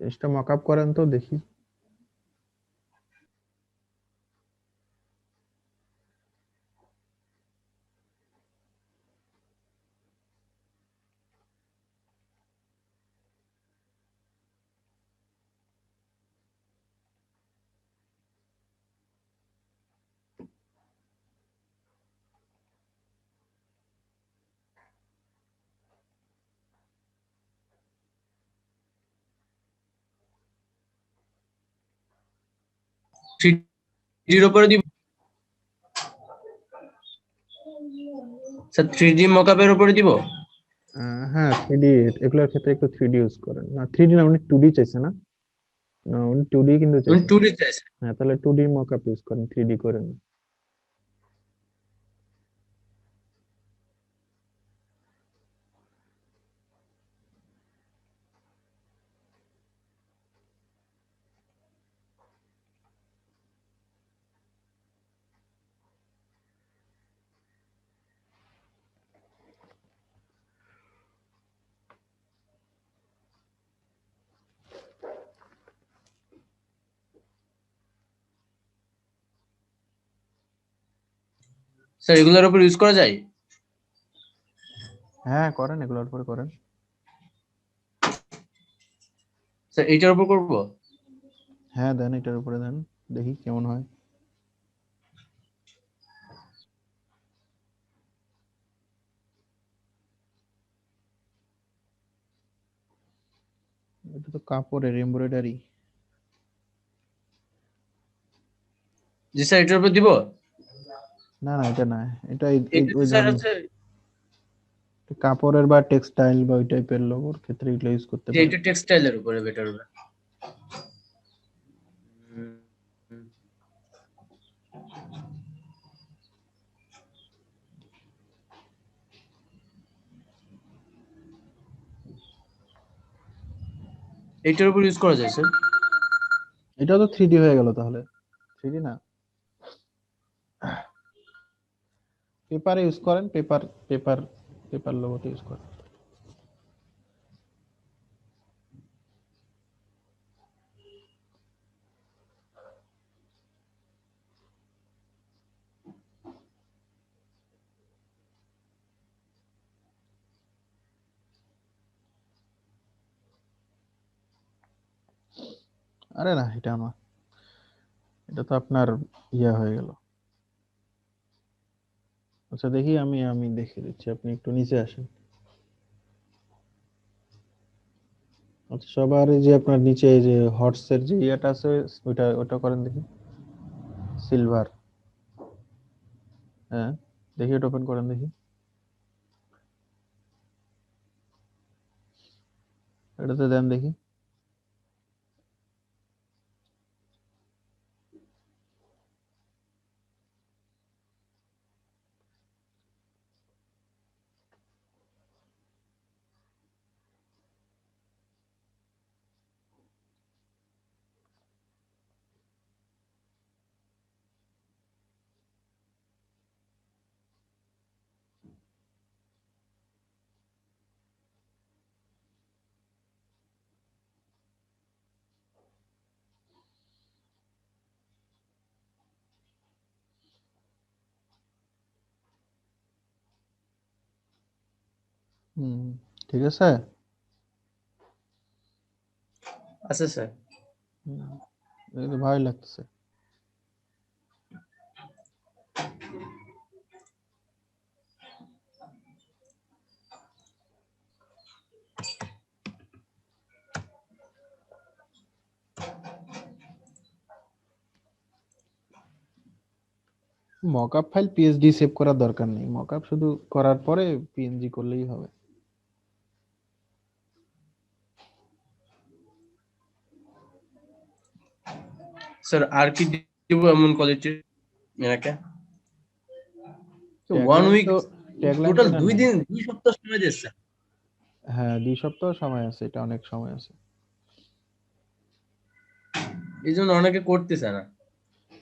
জিনিসটা মকআপ করেন তো দেখি। থ্রিডির উপরে দিব স্যার, 3D মকআপের উপরে দিব। হ্যাঁ 3D, এগুলোর ক্ষেত্রে একটু 3D ইউজ করেন। না 3D না, উনি 2D চাইছে না? না উনি 2D কিন্তু উনি চাইছে। 2D চাইছে। হ্যাঁ তাহলে 2D মকআপ ইউজ করেন, 3D করেন। স্যার এগুলোর উপর ইউজ করা যায়? হ্যাঁ করেন, এগুলোর উপরে করেন। স্যার এইটার উপর করব? হ্যাঁ দেন, এটার উপরে দেন, দেখি কেমন হয়। এটা তো কাপড়ের এমব্রয়ডারি। জি স্যার, এটার উপর দিব? না না এটা না, এটা এটা তো ওই স্যার ধরনের হচ্ছে কাপড়ের বা টেক্সটাইল বা ওই টাইপের লোগোর ক্ষেত্রে এগুলো ইউজ করতে যে পারেন। এটা টেক্সটাইলের উপরে, বেটার হবে। এইটার উপর ইউজ করা যায় স্যার? এটা তো 3D হয়ে গেল তাহলে। 3D না, পেপার ইউজ করেন, পেপার পেপার পেপার লোগোতে ইউজ করেন। আরে না এটা না, এটা তো আপনার ইয়া হয়ে গেল। আচ্ছা দেখি, আমি আমি দেখিয়ে দিচ্ছি, আপনি একটু নিচে আসেন। আচ্ছা সবার এই যে আপনার নিচে এই যে হটস এর যে ইয়াটা আছে, ওটা ওটা করেন দেখি, সিলভার। হ্যাঁ দেখি, ওটা ওপেন করেন দেখি। এটাতে দেন দেখি। হুম, ঠিক আছে। আচ্ছা স্যার। এই তো ভালোই লাগতেছে। মকআপ ফাইল পিএসডি সেভ করার দরকার নেই, মকআপ শুধু করার পরে পিএনজি করলেই হবে। স্যার আর কি দিব এমন কোয়ালিটির এনাকে? 1 ট্যাগলাইন উইক, তো, ট্যাগলাইন তো টোটাল এটা 2 নাই। দিন 2 সপ্তাহ সময় দিয়েছে। হ্যাঁ 2 সপ্তাহ সময় আছে, এটা অনেক সময় আছে। এই জন্য অনেকে করতেছে না।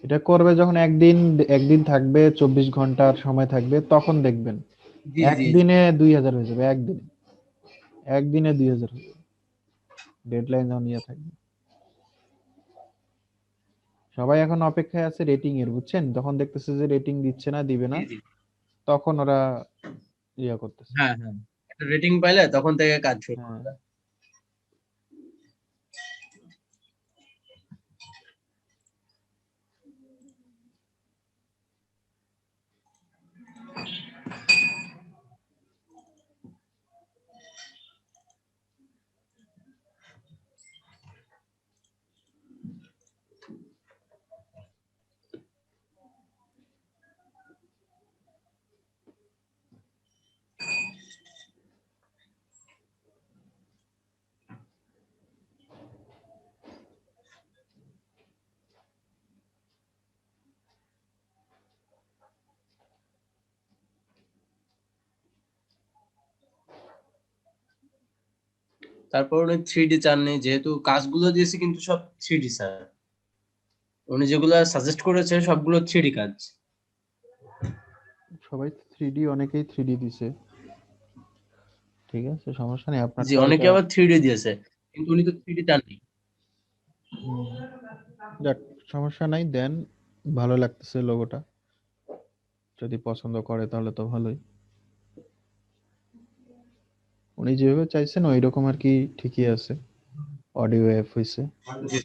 এটা করবে যখন একদিন, একদিন থাকবে 24 ঘন্টার সময় থাকবে, তখন দেখবেন জি জি জি। একদিনে 2000 হয়ে যাবে। একদিনে, একদিনে 2000 হয়ে যাবে। ডেডলাইন যখন ইয়ে থাকবে। সবাই এখন অপেক্ষায় আছে রেটিং এর, বুঝছেন? যখন দেখতেছে যে রেটিং দিচ্ছে না, দিবে না, জি জি তখন ওরা ইয়া করতেছে। হ্যাঁ হ্যাঁ, একটা রেটিং পাইলে তখন থেকে কাজ শুরু হ্যাঁ, করবে। তারপর উনি 3D চাননি, যেহেতু কাজগুলো দিয়েছে কিন্তু সব 3D স্যার, উনি যেগুলো সাজেস্ট করেছে সবগুলো 3D কাজ। সবাই 3D, অনেকেই 3D দিছে, ঠিক আছে, সমস্যা নেই, জি, আপনারটা অনেকে এটা। আবার 3D দিয়েছে, কিন্তু উনি তো 3D চাননি। হুম, যাক, সমস্যা নাই, দেন। ভালো লাগতেছে লোগোটা, যদি পছন্দ করে তাহলে তো ভালোই। উনি যেভাবে চাইছেন ওই রকম আর কি, ঠিকই আছে, অডিও এফ হইছে। জি।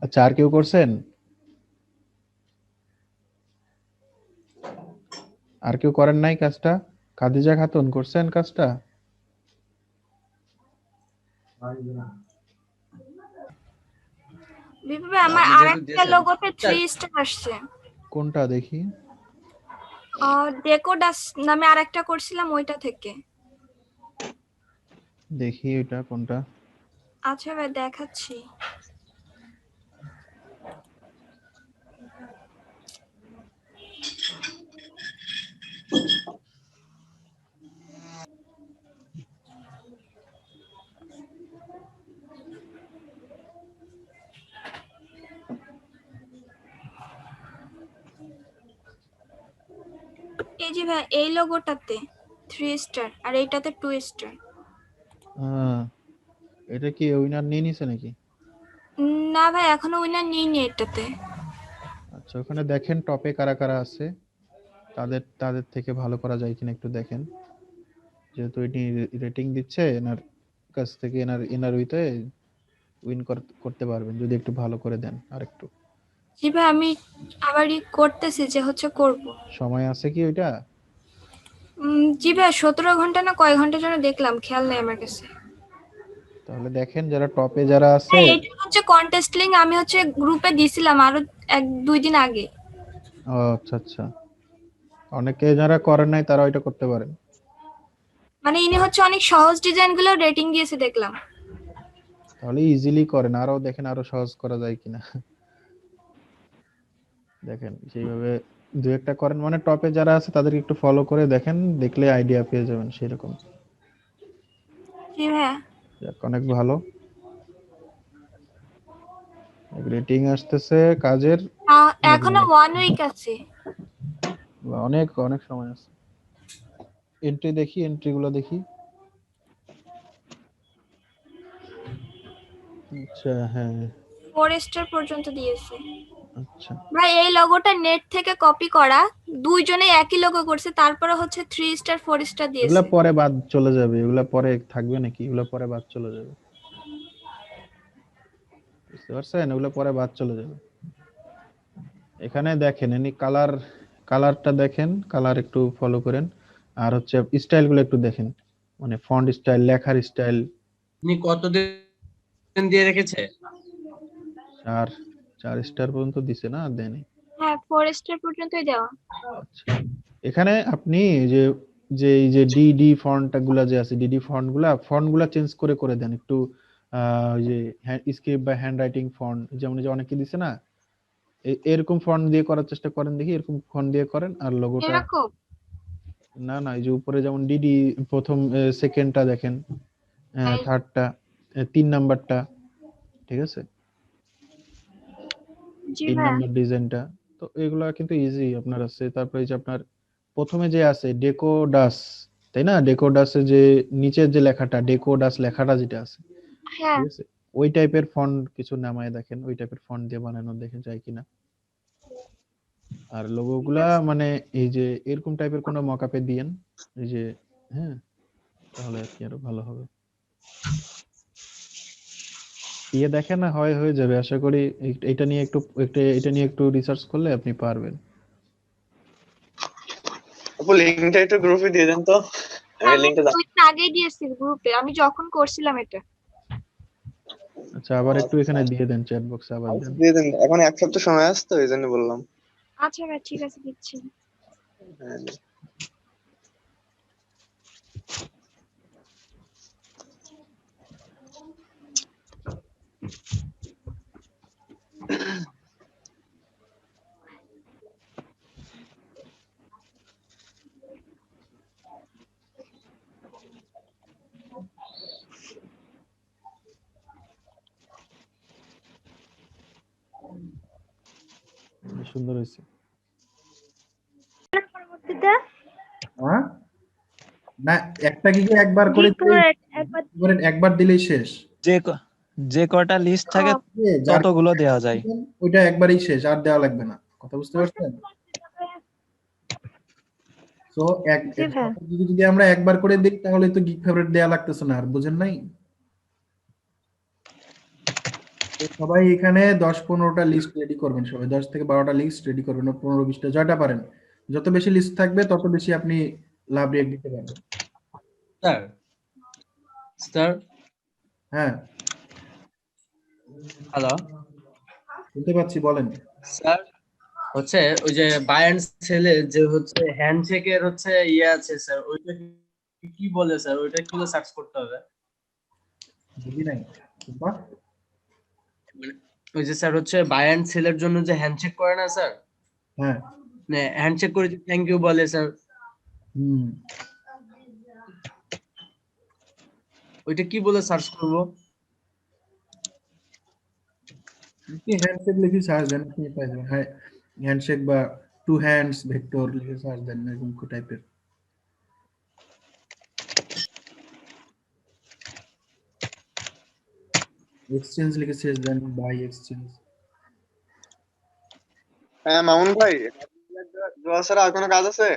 আচ্ছা, আর কেউ করছেন? আর কেউ করেন নাই কাজটা? খাদিজা খাতুন করছেন কাজটা? বিপ্লবে আমার আপনি যেহেতু আরেকটা দিয়েছেন, লোগোতে স্যার 3 স্টার আসছে। কোনটা দেখি? ডেকোডাস নামে আরেকটা করছিলাম ওইটা থেকে। দেখি এটা কোনটা। আচ্ছা ভাই দেখাচ্ছি। এই যে ভাই এই লোগোটাতে 3 স্টার আর এইটাতে 2 স্টার। এটা কি উইনার নিয়ে নিছে নাকি? না ভাই এখনো উইনার নিইনি এটাতে। আচ্ছা, ওখানে দেখেন টপে কারা কারা আছে, তাদের তাদের থেকে ভালো করা যায় কিনা একটু দেখেন। যেহেতু এটি রেটিং দিচ্ছে, এনার কাছ থেকে এনার এনার উইতে উইন করতে পারবেন যদি একটু ভালো করে দেন আর একটু। জি ভাই আমি আবারই করতেছি যে হচ্ছে করব। সময় আছে কি ওইটা? জি ভাই 17 ঘন্টা না কয় ঘন্টা যেন দেখলাম, খেয়াল নেই আমার কাছে। তাহলে দেখেন যারা টপে যারা আছে। হ্যাঁ এটা হচ্ছে কন্টেস্ট লিংক, আমি হচ্ছে গ্রুপে দিছিলাম আরো 1-2 দিন আগে। ও আচ্ছা আচ্ছা, অনেকে যারা করেন নাই তারা ওইটা করতে পারেন। মানে ইনি হচ্ছে অনেক সহজ ডিজাইনগুলো রেটিং দিয়েছে দেখলাম। তাহলে ইজিলি করেন, আরো দেখেন আরো সহজ করা যায় কিনা। দেখেন সেইভাবে দু একটা করেন, মানে টপে যারা আছে তাদেরকে একটু ফলো করে দেখেন, দেখলে আইডিয়া পেয়ে যাবেন সেরকম। জি ভাইয়া। যাক, অনেক ভালো। রেটিং আসতেছে কাজের, অনেক এখনো ভালো। 1 উইক আছে। অনেক অনেক সময় আছে। এন্ট্রি দেখি, এন্ট্রি গুলো দেখি। আচ্ছা, হ্যাঁ, 4 স্টার পর্যন্ত দিয়েছে। আচ্ছা। ভাই এই লোগোটা নেট থেকে কপি করা, দুইজনে একই লোগো করছে, তারপরে হচ্ছে 3 স্টার 4 স্টার এগুলা দিয়েছে। পরে বাদ চলে যাবে, এগুলা পরে থাকবে নাকি? এগুলা পরে বাদ চলে যাবে, বুঝতে পারছেন? এগুলা পরে বাদ চলে যাবে। এখানে দেখেন এনি কালার, কালারটা দেখেন, কালার একটু ফলো করেন। আর হচ্ছে স্টাইল গুলো একটু দেখেন, মানে ফন্ট স্টাইল, লেখার স্টাইল। উনি কতদিন দিয়ে রেখেছে? চার 4 স্টার পর্যন্ত দিছে না, দেয়নি। হ্যাঁ 4 স্টার পর্যন্তই দেওয়া। আচ্ছা, এখানে আপনি যে যে এই যে ডিডি ফন্ট গুলা যে আছে, ডিডি ফন্ট গুলা চেঞ্জ করে করে দেন একটু। ওই যে স্ক্রিপ্ট বা হ্যান্ড রাইটিং ফন্ট, যেমন এই যে অনেকে দিছে না, এরকম ফন্ট দিয়ে করার চেষ্টা করেন, দেখি এরকম ফন্ট দিয়ে করেন আর লোগোটা। এরকম না না, এই যে উপরে যেমন ডিডি, প্রথম সেকেন্ডটা দেখেন, এই থার্ডটা, 3 নাম্বারটা, ঠিক আছে, জি 3 ভাইয়া। নাম্বার ডিজাইনটা। তো এগুলা কিন্তু ইজি আপনার আছে। তারপরে এই যে আপনার প্রথমে যে আছে ডেকোডাস, তাই না? ডেকোডাসে যে নিচের যে লেখাটা ডেকোডাস লেখাটা যেটা আছে, হ্যাঁ ঠিক আছে, ওই টাইপের ফন্ট কিছু নামায় দেখেন, ওই টাইপের ফন্ট দিয়ে বানানো দেখে যায় কিনা। আর লোগোগুলা মানে এই যে এরকম টাইপের কোনো মকআপে দিয়েন, এই যে, হ্যাঁ, তাহলে আর কি আরো ভালো হবে। দিয়ে দেখেন না, হয়ে যাবে আশা করি। এটা নিয়ে এটা নিয়ে একটু রিসার্চ করলে আপনি পারবেন। আপু লিংকটা একটু গ্রুপে দিয়ে দেন তো, আমি আমি লিংকটা 2 দিন আগেই দিয়েছি গ্রুপে, আমি যখন করছিলাম এটা। আচ্ছা, আবার একটু এখানে দিয়ে দেন, চ্যাট বক্সে আবার দেন। দিয়ে দেন, এখন 1 সপ্তাহ সময় আছে তো এই জন্য বললাম। আচ্ছা ভাই ঠিক আছে, দিচ্ছি। হ্যাঁ, সুন্দর হয়েছে। পরবর্তীতে হ্যাঁ না, একটা গিগে একবার করে একবার দিলেই শেষ। যে কটা লিস্ট থাকে যার ততগুলো দেওয়া যায়। ওইটা একবারই শেষ, আর দেওয়া লাগবে না। কথা বুঝতে পারছেন? তো জি ভাই। যদি আমরা একবার করে দিই তাহলে তো গিগ ফেভারিট দেওয়া লাগতেছে না আর, বুঝেন নাই? তো সবাই এখানে 10-15টা লিস্ট রেডি করবেন, সবাই 10 থেকে 12টা লিস্ট রেডি করবেন, 15-20টা যটা পারেন। যত বেশি লিস্ট থাকবে তত বেশি আপনি লাভ রিয়েক্ট দিতে পারবেন। স্যার হ্যাঁ, হ্যালো শুনতে পাচ্ছি, বলেন। স্যার, হচ্ছে ওই যে বাই এন্ড সেলে যে হচ্ছে হ্যান্ডশেকের হচ্ছে ইয়ে আছে স্যার, ওইটা কি বলে স্যার? ওইটা কি সার্চ করতে হবে? বুঝি নাই। বাহ, মানে ওই যে স্যার হচ্ছে বাই এন্ড সেলের জন্য যে হ্যান্ডশেক করে না স্যার, হ্যাঁ, মানে হ্যান্ডশেক করে থ্যাংক ইউ বলে স্যার, হুম, ওইটা কি বলে সার্চ করব? হ্যান্ডশেক লিখে সার্চ দেন, আপনি পেয়ে যাবেন। হ্যাঁ, হ্যান্ডশেক বা টু হ্যান্ডস ভেক্টর লিখে সার্চ দেন, এরকম টাইপের। এক্সচেঞ্জ লিখে সার্চ দেন, বাই এক্সচেঞ্জ। হ্যাঁ মামুন ভাই, জোয়া ছাড়া আর কোনো কাজ আছে?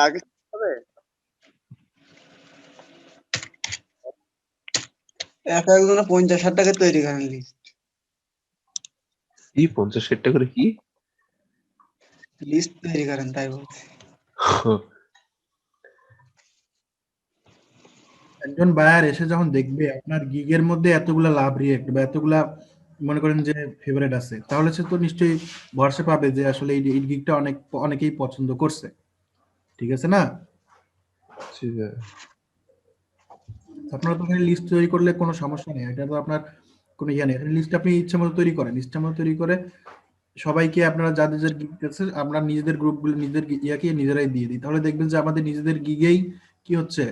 আর কিছু হবে? একজনে 50-60 টাকা তৈরি করেন লিস্ট। কি 50-60 টাকা করে কি? লিস্ট তৈরি করেন তাই বলছি। একজন বায়ার এসে যখন দেখবে আপনার গিগের মধ্যে এতগুলা লাভ রিয়েক্ট বা এতগুলা মনে করেন যে ফেভারিট আছে, তাহলে সে তো নিশ্চয়ই ভরসা পাবে যে আসলে এই গিগটা অনেকেই পছন্দ করছে। ঠিক আছে না? ঠিক আছে। আপনারা তো এখানে লিস্ট তৈরি করলে কোনো সমস্যা নেই, এটা তো আপনার কোনো ইয়ে নেই। লিস্ট আপনি ইচ্ছা মতো তৈরি করেন, ইচ্ছা মতো তৈরি করে সবাইকে আপনারা যাদের গিগ আছে আমরা নিজেদের গ্রুপগুলো নিজেদের ইয়াকে নিজেরাই দিয়ে দিই, তাহলে দেখবেন যে আমাদের নিজেদের গিগেই কি হচ্ছে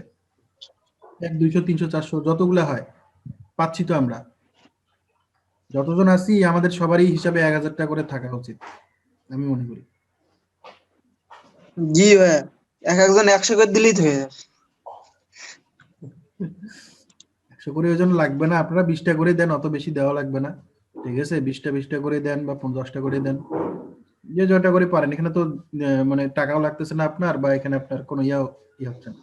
100, 200, 300, 400 যতগুলা হয় পাচ্ছি তো আমরা। যতজন আছি আমাদের সবারই হিসাবে 1000 টাকা করে থাকা উচিত আমি মনে করি। জি ভাই, একজন 100 করে দিলেই তো হয়ে যাবে। 100 করে ওজন লাগবে না, আপনারা 20টা করে দেন, অত বেশি দেওয়া লাগবে না। ঠিক আছে, 20টা করে দেন বা 50টা করে দেন, যে যটা করে পারেন। এখানে তো মানে টাকাও লাগতেছে না আপনার, বা এখানে আপনার কোনো ইয়ে হচ্ছে না।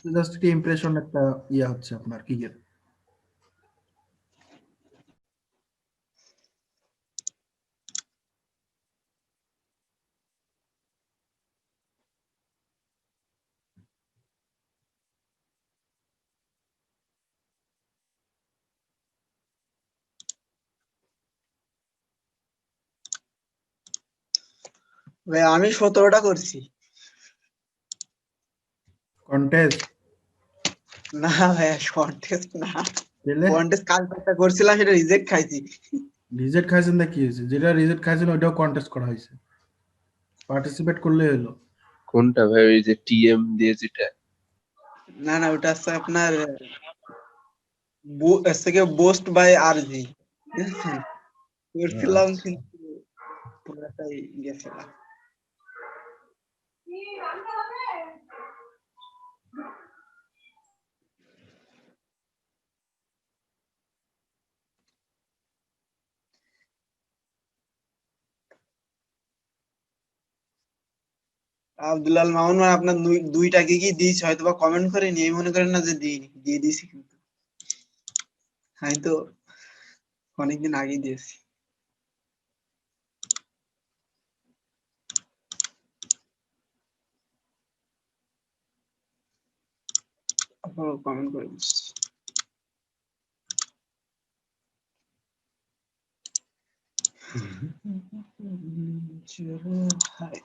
জাস্ট কি ইমপ্রেশন একটা ইয়া হচ্ছে আপনার কি এর। ভাই আমি 17টা করছি। কন্টেস্ট না ভাই, কন্টেস্ট না, পেলে কন্টেস্ট কাল একটা করছিলাম, সেটা রিজেক্ট খাইছি। রিজেক্ট খাইছেন না, কি হয়েছে? যেটা রিজেক্ট খাইছেন ওইটাও কন্টেস্ট করা হয়েছে, পার্টিসিপেট করলে হলো। কোনটা ভাই? ওই যে টিএম দিয়ে যেটা? না না, ওটা হচ্ছে আপনার থেকে বোস্ট বাই আরজি, ঠিক আছে? করছিলাম আচ্ছা। কিন্তু পুরাটাই গেছিলাম। আব্দুল্লাহ মামুন ভাই, আপনার দুইটা কি দিয়েছি, হয়তো বা কমেন্ট করে নিয়ে মনে করেন না যে দিয়ে দিয়েছি, কিন্তু আমি তো অনেকদিন আগেই দিয়েছি। আপনারা কমেন্ট করে দিচ্ছি। চলো হাই।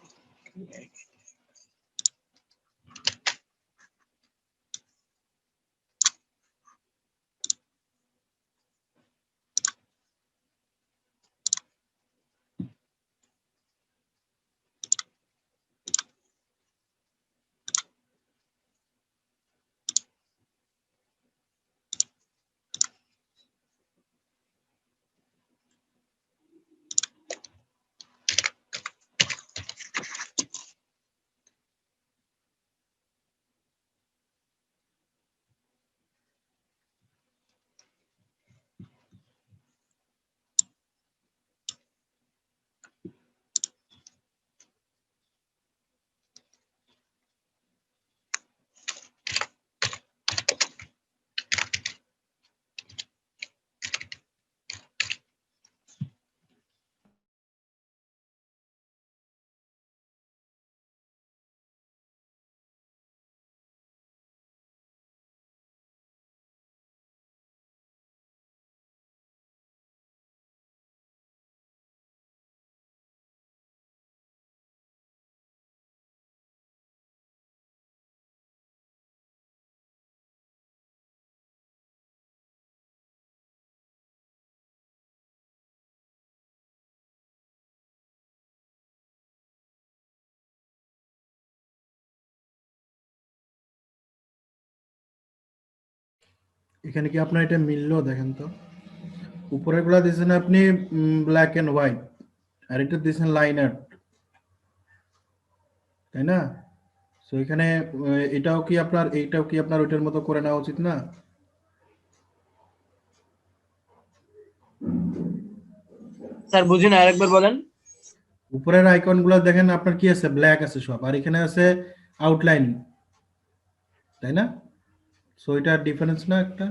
এখানে কি আপনার এটা মিললো দেখেন তো, উপরের গুলা দিয়েছেন আপনি ব্ল্যাক এন্ড হোয়াইট, আর এটা দিয়েছেন লাইন আর্ট, তাই না? সো এখানে এইটাও কি আপনার ওইটার মতো করে নেওয়া উচিত না? স্যার বুঝি না, আরেকবার বলেন। উপরের আইকন গুলা দেখেন আপনার কি আছে, ব্ল্যাক আছে সব, আর এখানে আছে আউটলাইন, তাই না? সো এটা ডিফারেন্স না একটা?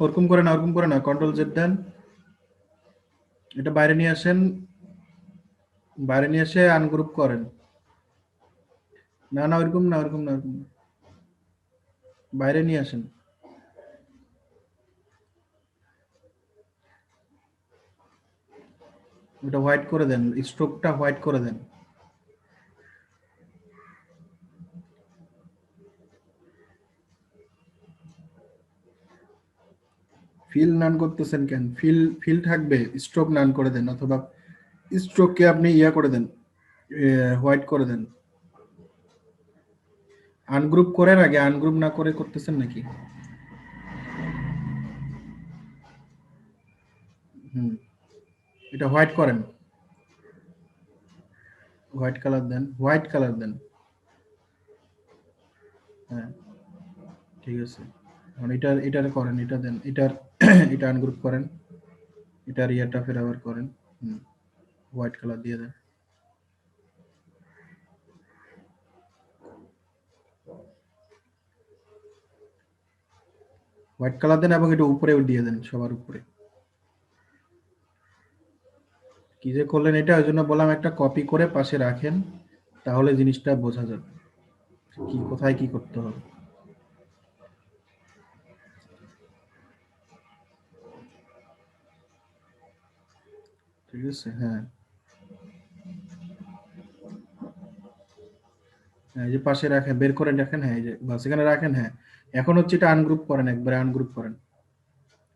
ওরকম করে না, ওরকম করে না, কন্ট্রোল জেড দেন, এটা বাইরে নিয়ে আসেন, বাইরে নিয়ে এসে আনগ্রুপ করেন। না না, ওরকম না, ওরকম না, ওরকম না, বাইরে নিয়ে আসেন। ওটা হোয়াইট করে দেন, স্ট্রোকটা হোয়াইট করে দেন। ফিল নান করতেছেন কেন? ফিল থাকবে, স্ট্রোক নান করে দেন, অথবা স্ট্রোককে আপনি ইয়া করে দেন, হোয়াইট করে দেন। আনগ্রুপ করেন আগে, আনগ্রুপ না করে করতেছেন নাকি? এটা হোয়াইট করেন, হোয়াইট কালার দেন, হোয়াইট কালার দেন। হ্যাঁ, ঠিক আছে। এখন এটার করেন, এটা দেন, এটার এটা আনগ্রুপ করেন, এটার ইয়াটা ফের আবার করেন, হোয়াইট কালার দিয়ে দেন, হোয়াইট কালার দেন, এবং এটা উপরে দিয়ে দেন, সবার উপরে। কি যে করলেন এটা, ওই জন্য বললাম একটা কপি করে পাশে রাখেন, তাহলে জিনিসটা বোঝা যাবে কি কোথায় কি করতে হবে। ঠিক আছে, হ্যাঁ হ্যাঁ, এই যে পাশে রাখেন, বের করে রাখেন, হ্যাঁ এই যে বাস এখানে রাখেন। হ্যাঁ, এখন হচ্ছে এটা আনগ্রুপ করেন, একবারে আনগ্রুপ করেন,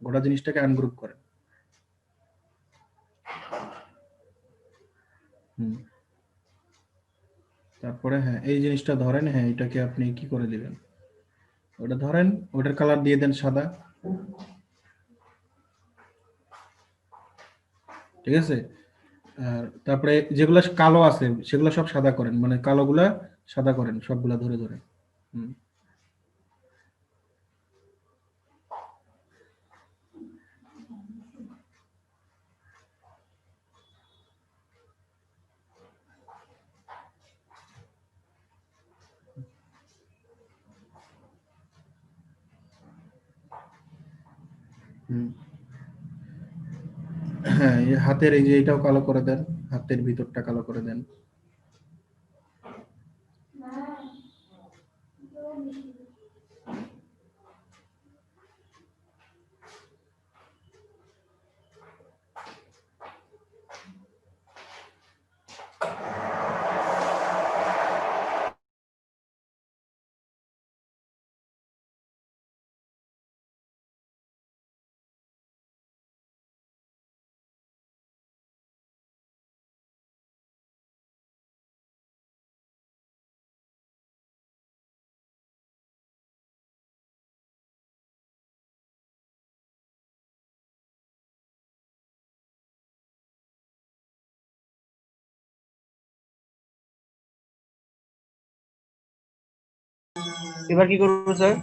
গোটা জিনিসটাকে আনগ্রুপ করেন। তারপরে হ্যাঁ এই জিনিসটা ধরেন, হ্যাঁ এটাকে আপনি কি করে দিবেন, ওটা ধরেন, ওটার কালার দিয়ে দেন সাদা, ঠিক আছে। আর তারপরে যেগুলো কালো আছে সেগুলো সব সাদা করেন, মানে কালোগুলা সাদা করেন সবগুলা ধরে ধরে। হুম। হুম। হ্যাঁ এই হাতের এই যে এটাও কালো করে দেন, হাতের ভিতরটা কালো করে দেন। এবার কি করবো স্যার?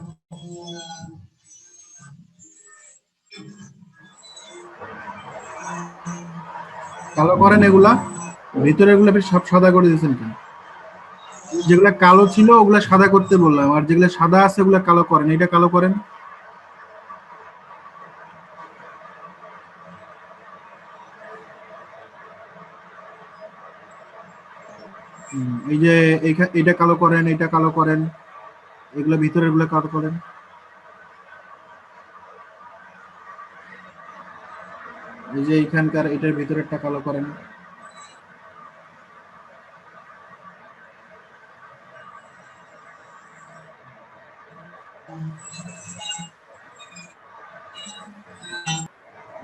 কালো করেন এগুলা, ভিতরে এগুলো আপনি সব সাদা করে দিয়েছেন কেন? যেগুলা কালো ছিল ওগুলা সাদা করতে বললাম, আর যেগুলা সাদা আছে ওগুলা কালো করেন, এটা কালো করেন। এই যে এটা কালো করেন, এটা কালো করেন, এগুলা ভিতরের গুলা কালো করেন। এই যে এখানকার এটার ভিতরেরটা কালো করেন।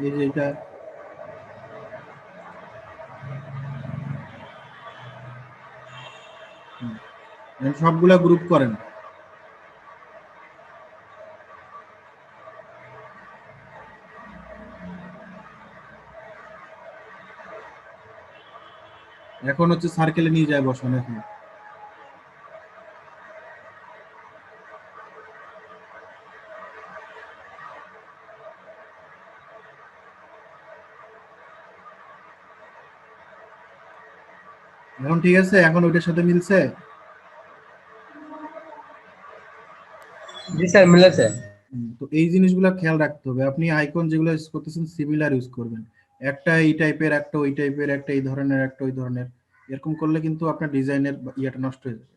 এই যে এটা, সবগুলা গ্রুপ করেন। এখন হচ্ছে সার্কেলে নিয়ে যায় বসান এখন। এখন ঠিক আছে, এখন ওইটার সাথে মিলছে। জি স্যার, মিলেছে। তো এই জিনিসগুলো খেয়াল রাখতে হবে, আপনি আইকন যেগুলো ইউজ করতেছেন সিমিলার ইউজ করবেন। একটা এই টাইপের, একটা ওই টাইপের, একটা এই ধরনের, একটা ওই ধরনের, এরকম করলে কিন্তু আপনার ডিজাইনের ইয়েটা নষ্ট হয়ে যাবে।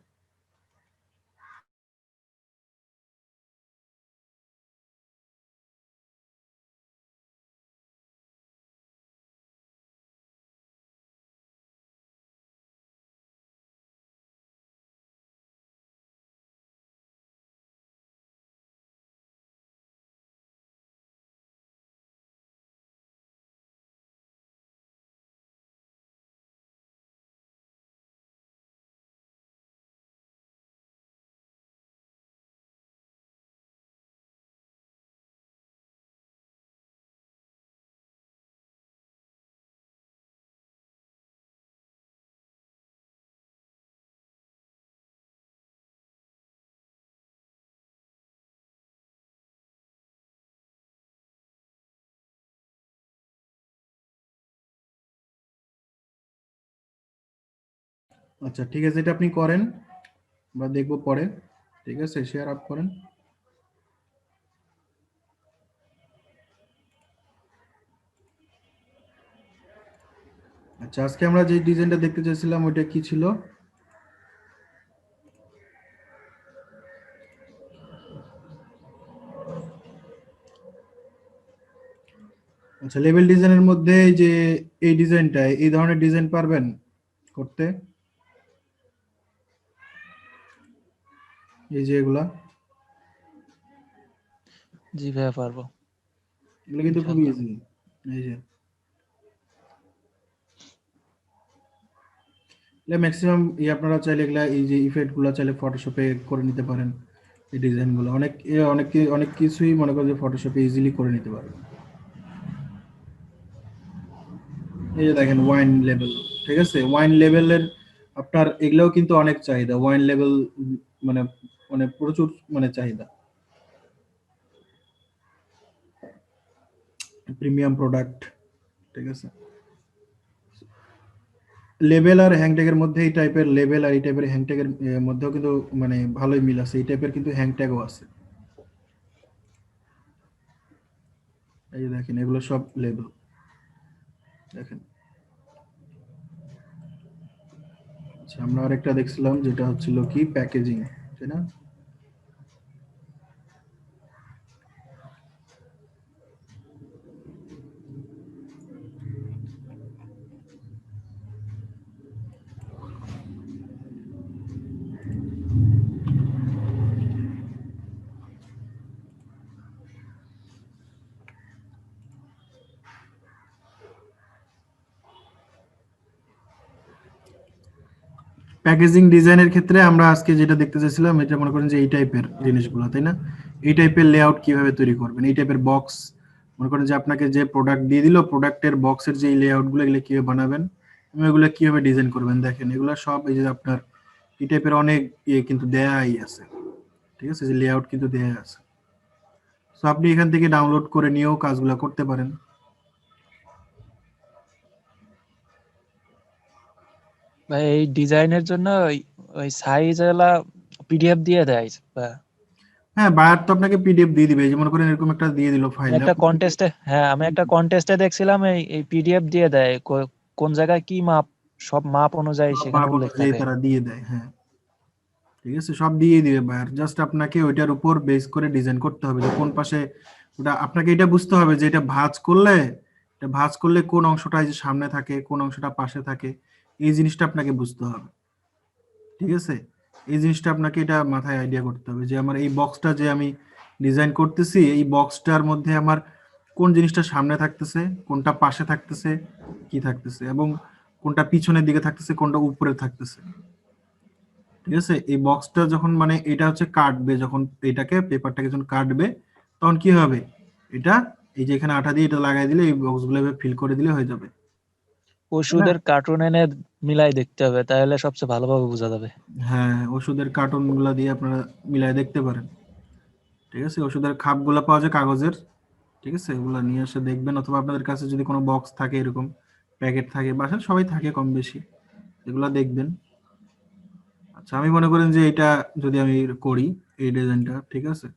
আচ্ছা ঠিক আছে, এটা আপনি করেন, আমরা দেখবো পরে। ঠিক আছে, শেয়ার আপ করেন। আচ্ছা আজকে আমরা যে ডিজাইনটা দেখতে চাইছিলাম ওইটা কি ছিল? আচ্ছা লেভেল ডিজাইনের মধ্যে এই যে এই ডিজাইনটা, এই ধরনের ডিজাইন পারবেন করতে? এই যে এগুলা, জি ভাইয়া পারবো এগুলো কিন্তু খুব ইনশাল্লাহ। ইজি। এই যে ম্যাক্সিমাম আপনারা চাইলে এগুলা এই যে ইফেক্ট গুলা চাইলে ফটোশপে করে নিতে পারেন। এই ডিজাইন গুলো অনেক কিছুই মনে করেন যে ফটোশপে ইজিলি করে নিতে পারবেন। এই যে দেখেন ওয়াইন লেভেল, ঠিক আছে, ওয়াইন লেভেলের আপনার এগুলাও কিন্তু অনেক চাহিদা, ওয়াইন লেভেল মানে মানে প্রচুর মানে চাহিদা, প্রিমিয়াম প্রোডাক্ট, ঠিক আছে। লেভেল আর হ্যাংট্যাগের মধ্যে এই টাইপের লেভেল আর এই টাইপের হ্যাংট্যাগের মধ্যেও কিন্তু মানে ভালোই মিল আছে, এই টাইপের কিন্তু হ্যাংট্যাগও আছে। এই যে দেখেন এগুলো সব লেভেল দেখেন। আচ্ছা, আমরা আরেকটা দেখছিলাম যেটা হচ্ছিল কি প্যাকেজিং, তাই না? প্যাকেজিং ডিজাইনের ক্ষেত্রে আমরা আজকে যেটা দেখতে চাইছিলাম এটা মনে করেন যে এই টাইপের জিনিসগুলো, তাই না? এই টাইপের লেআউট কিভাবে তৈরি করবেন, এই টাইপের বক্স মনে করেন যে আপনাকে যে প্রোডাক্ট দিয়ে দিল, প্রোডাক্টের বক্সের যে লেআউট গুলো এগুলো কিভাবে বানাবেন এবং এগুলো কিভাবে ডিজাইন করবেন, দেখেন এগুলো সব এই যে আপনার এই টাইপের অনেক কিন্তু দেয়াই আছে, ঠিক আছে, যে লেআউট কিন্তু দেয়া আছে। সো আপনি এখান থেকে ডাউনলোড করে নিয়েও কাজগুলো করতে পারেন। ভাই এই ডিজাইনের জন্য ওই সাইজ এলা পিডিএফ দিয়ে দেয় বা হ্যাঁ, বায়ার তো আপনাকে পিডিএফ দিয়ে দিবে, যে মনে করেন এরকম একটা দিয়ে দিল ফাইল, একটা কন্টেস্টে, হ্যাঁ আমি একটা কন্টেস্টে দেখছিলাম এই পিডিএফ দিয়ে দেয়, কোন জায়গায় কি মাপ, সব মাপ অনুযায়ী সেখানে উল্লেখ থাকে। তারা দিয়ে দেয়, হ্যাঁ ঠিক আছে, সব দিয়ে দিবে বায়ার, জাস্ট আপনাকে ওইটার উপর বেস করে ডিজাইন করতে হবে যে কোন পাশে ওটা, আপনাকে এটা বুঝতে হবে যে এটা ভাঁজ করলে কোন অংশটা এই যে সামনে থাকে, কোন অংশটা পাশে থাকে, এই জিনিসটা আপনাকে বুঝতে হবে, ঠিক আছে। এই জিনিসটা আপনাকে এটা মাথায় আইডিয়া করতে হবে যে আমার এই বক্সটা যে আমি ডিজাইন করতেছি, এই বক্সটার মধ্যে আমার কোন জিনিসটা সামনে থাকতেছে, কোনটা পাশে থাকতেছে, কি থাকতেছে, এবং কোনটা পিছনের দিকে থাকতেছে, কোনটা উপরে থাকতেছে, ঠিক আছে। এই বক্সটা যখন মানে এটা হচ্ছে কাটবে, যখন এটাকে পেপারটাকে যখন কাটবে তখন কি হবে, এটা এই যে এখানে আঠা দিয়ে এটা লাগাই দিলে এই বক্সগুলো ফিল করে দিলে হয়ে যাবে। ওষুধের কার্টুন এনে মিলাই দেখতে হবে, তাহলে সবচেয়ে ভালোভাবে বোঝা যাবে। হ্যাঁ, ওষুধের কার্টুন গুলা দিয়ে আপনারা মিলাই দেখতে পারেন, ঠিক আছে। ওষুধের খাপ গুলা পাওয়া যায় কাগজের, ঠিক আছে, এগুলা নিয়ে এসে দেখবেন, অথবা আপনাদের কাছে যদি কোনো বক্স থাকে, এরকম প্যাকেট থাকে, বাসায় সবাই থাকে কম বেশি, এগুলা দেখবেন। আচ্ছা, আমি মনে করেন যে এটা যদি আমি করি এই ডিজাইনটা, ঠিক আছে,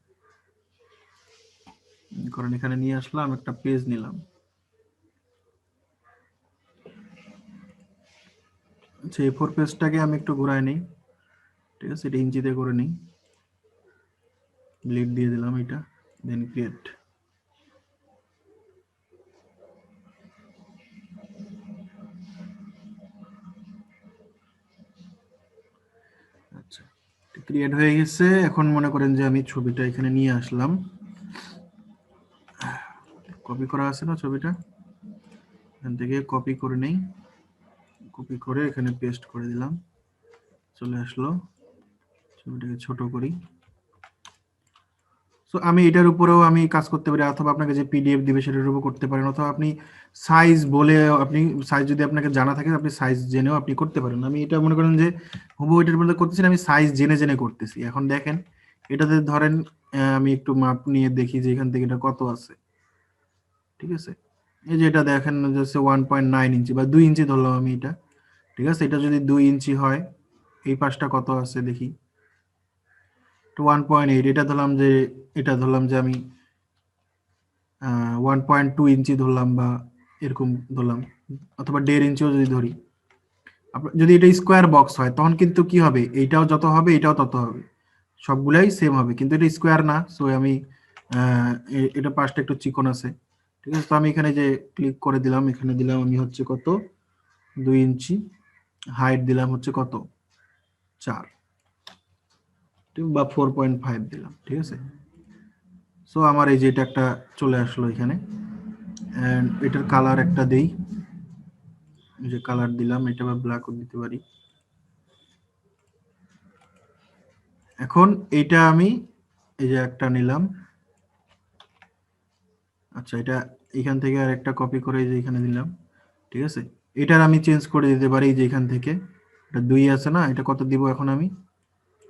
কারণ এখানে নিয়ে আসলাম একটা পেজ নিলাম, আচ্ছা এই ফোর পেজটাকে আমি একটু ঘুরাই নিই, ঠিক আছে, এটা ইঞ্চিতে করে নিই, লিড দিয়ে দিলাম এটা, দেন ক্রিয়েট। আচ্ছা, ক্রিয়েট হয়ে গেছে। এখন মনে করেন যে আমি ছবিটা এখানে নিয়ে আসলাম, কপি করা আছে না ছবিটা, এখান থেকে কপি করে নেই, কপি করে এখানে পেস্ট করে দিলাম, চলে আসলো। ছবিটাকে ছোট করি। সো আমি এটার উপরেও আমি কাজ করতে পারি, অথবা আপনাকে যে পিডিএফ দিবে সেটার উপর করতে পারেন, অথবা আপনি সাইজ বলে, আপনি সাইজ যদি আপনাকে জানা থাকে আপনি সাইজ জেনেও আপনি করতে পারেন। আমি এটা মনে করেন যে হুবহু এটার মধ্যে করতেছি না, আমি সাইজ জেনে জেনে করতেছি। এখন দেখেন এটাতে ধরেন আমি একটু মাপ নিয়ে দেখি যে এখান থেকে এটা কত আছে, ঠিক আছে। এই যে এটা দেখেন যাচ্ছে 1.9 ইঞ্চি বা 2 ইঞ্চি ধরলাম আমি এটা, ঠিক আছে। এটা যদি 2 ইঞ্চি হয়, এই পাশটা কত আছে দেখি, 1.8, এটা ধরলাম যে আমি 1.2 ইঞ্চি ধরলাম, বা এরকম ধরলাম, অথবা 1.5 ইঞ্চিও যদি ধরি। যদি এটা স্কোয়ার বক্স হয় তখন কিন্তু কি হবে, এইটাও যত হবে এটাও তত হবে, সবগুলাই সেম হবে, কিন্তু এটা স্কোয়ার না। সো আমি এটা পাশটা একটু চিকন আছে, ঠিক আছে। তো আমি এখানে যে ক্লিক করে দিলাম, এখানে দিলাম আমি হচ্ছে কত 2 ইঞ্চি, হাইট দিলাম হচ্ছে কত 4, ঠিক, বা 4.5 দিলাম, ঠিক আছে। সো আমার এই যে এটা একটা চলে আসলো এখানে, এন্ড এটার কালার একটা দেই, এই যে কালার দিলাম, এটা বা ব্ল্যাকও দিতে পারি, এখন এইটা আমি এই যে একটা নিলাম, আচ্ছা এটা এখান থেকে আর একটা কপি করে এই যে এখানে দিলাম, ঠিক আছে। এটার আমি চেঞ্জ করে দিতে পারি যে এখান থেকে, এটা 2 আছে না, এটা কত দিব এখন আমি,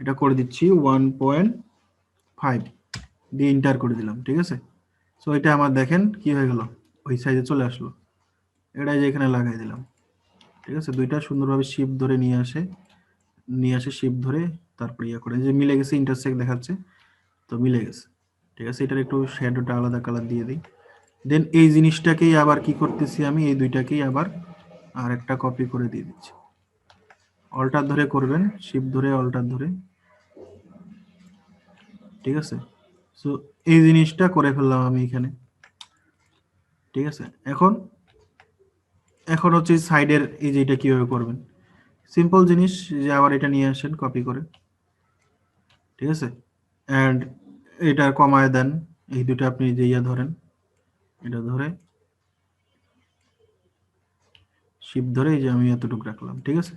এটা করে দিচ্ছি 1.5 দিয়ে ইন্টার করে দিলাম, ঠিক আছে। সো এটা আমার দেখেন কি হয়ে গেল, ওই সাইজে চলে আসলো, এটা যে এখানে লাগাই দিলাম, ঠিক আছে। দুইটা সুন্দরভাবে শিপ ধরে নিয়ে আসে শিপ ধরে, তারপরে ইয়া করে যে মিলে গেছে, ইন্টারসেক্ট দেখাচ্ছে, তো মিলে গেছে, ঠিক আছে। এটার একটু শ্যাডোটা আলাদা কালার দিয়ে দিই। দেন এই জিনিসটাকেই আবার কি করতেছি আমি, এই দুইটাকেই আবার আর একটা কপি করে দিয়ে দিচ্ছি, অল্টার ধরে করবেন, শিপ ধরে অল্টার ধরে, ঠিক আছে। সো এই জিনিসটা করে ফেললাম আমি এখানে, ঠিক আছে। এখন হচ্ছে সাইডের এই যে এটা কিভাবে করবেন, সিম্পল জিনিস, যে আবার এটা নিয়ে আসেন কপি করে, ঠিক আছে। এন্ড এটা কমায় দেন, এই দুটো আপনি যে ইয়া ধরেন, এটা ধরে শিপ ধরে এই যে আমি এতটুকু রাখলাম, ঠিক আছে।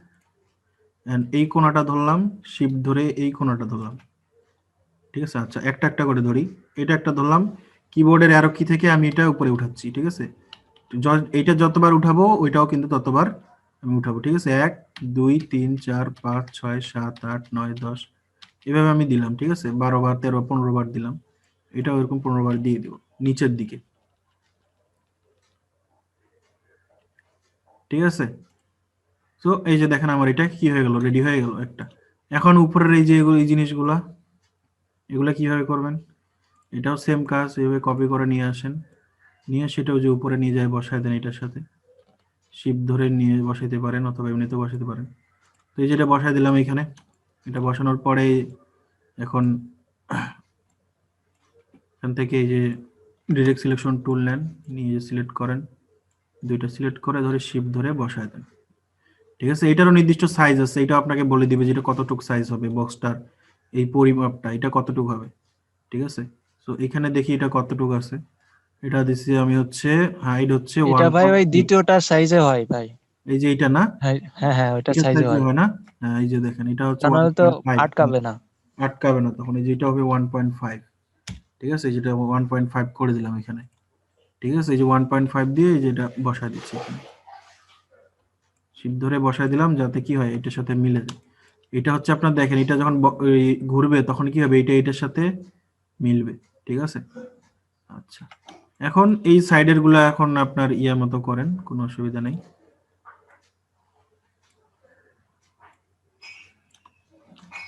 এন্ড এই কোণাটা ধরলাম, শিপ ধরে এই কোণাটা ধরলাম, ঠিক আছে। আচ্ছা একটা একটা করে ধরি, এটা একটা ধরলাম, কিবোর্ডের অ্যারো কি থেকে আমি এটা উপরে উঠাচ্ছি, ঠিক আছে। এইটা যতবার উঠাবো ওইটাও কিন্তু ততবার আমি উঠাবো, ঠিক আছে। 1 2 3 4 5 6 7 8 9 10 এভাবে আমি দিলাম, ঠিক আছে। 12 বার 13 15 বার দিলাম, এটাও এরকম 15 বার দিয়ে দিব নিচের দিকে, ঠিক আছে। তো এই যে দেখেন আমার এটা কি হয়ে গেল, রেডি হয়ে গেল একটা। এখন উপরের এই যে এই জিনিসগুলা, এগুলা কিভাবে করবেন, এটাও সেম কাজ, এইভাবে কপি করে নিয়ে আসেন, নিয়ে সেটাও যে উপরে নিয়ে যায় বসায় দেন, এটার সাথে শিপ ধরে নিয়ে বসাইতে পারেন অথবা এমনিতেও বসাইতে পারেন। তো এই যেটা বসাই দিলাম এখানে, এটা বসানোর পরে এখন এখান থেকে এই যে ডিরেক্ট সিলেকশন টুল নেন, নিয়ে সিলেক্ট করেন, দুইটা সিলেক্ট করে ধরে শিপ ধরে বসায় দেন, ঠিক আছে। এটারও নির্দিষ্ট সাইজ আছে, এটা আপনাকে বলে দিবে যেটা কতটুকু সাইজ হবে, বক্সটার এই পরিমাপটা এটা কতটুকু হবে, ঠিক আছে। তো এখানে দেখি এটা কতটুকু আছে, এটা দিছি আমি হচ্ছে হাইট হচ্ছে এটা ভাই ওই 1.6, দ্বিতীয়টার সাইজে হয় ভাই। এই যে এটা না, হ্যাঁ হ্যাঁ হ্যাঁ, ওইটার এটা সাইজে সাইজে হয়, হয় না, হ্যাঁ এই যে দেখেন এটা হচ্ছে তা নাহলে তো 1.5, আটকাবে না। আটকাবে না তখন, এই যে এটা হবে 1.5, ঠিক আছে। যেটা 1.5 করে দিলাম এখানে, ঠিক আছে। এই যে 1.5 দিয়ে এই যেটা বসায় দিচ্ছি এখানে, শিপ ধরে বসায় দিলাম যাতে কি হয় এটার সাথে মিলে যায়। এটা হচ্ছে আপনার দেখেন, এটা যখন ঘুরবে তখন কি হবে, এটা এটার সাথে মিলবে, ঠিক আছে। আচ্ছা এখন এই সাইডের গুলা এখন আপনার ইয়া মতো করেন, কোনো অসুবিধা নেই।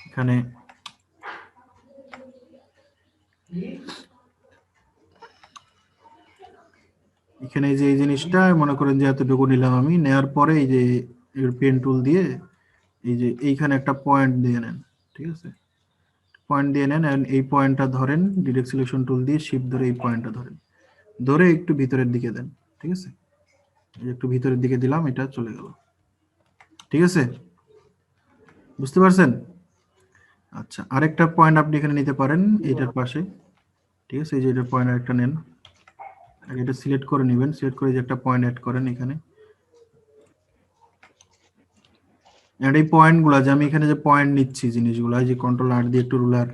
এখানে এখানে যে এই জিনিসটা মনে করেন যে এতটুকু নিলাম আমি, নেওয়ার পরে এই যে পেন টুল দিয়ে এই যে এইখানে একটা পয়েন্ট দিয়ে নেন, ঠিক আছে। পয়েন্ট দিয়ে নেন, and এই পয়েন্টটা ধরেন, ডিরেক্ট সিলেকশন টুল দিয়ে শিফট ধরে এই পয়েন্টটা ধরেন, ধরে একটু ভিতরের দিকে দেন, ঠিক আছে। একটু ভিতরের দিকে দিলাম, এটা চলে গেল, ঠিক আছে, বুঝতে পারছেন। আচ্ছা আরেকটা পয়েন্ট আপনি এখানে নিতে পারেন এটার পাশে, ঠিক আছে। এই যে এটা পয়েন্ট আরেকটা নেন, আর এটা সিলেক্ট করে নেবেন, সিলেক্ট করে যে একটা পয়েন্ট অ্যাড করেন এখানে। আর এই পয়েন্টগুলো যে আমি এখানে যে পয়েন্ট নিচ্ছি জিনিসগুলো, এই যে কন্ট্রোল আর দিয়ে একটু রুলার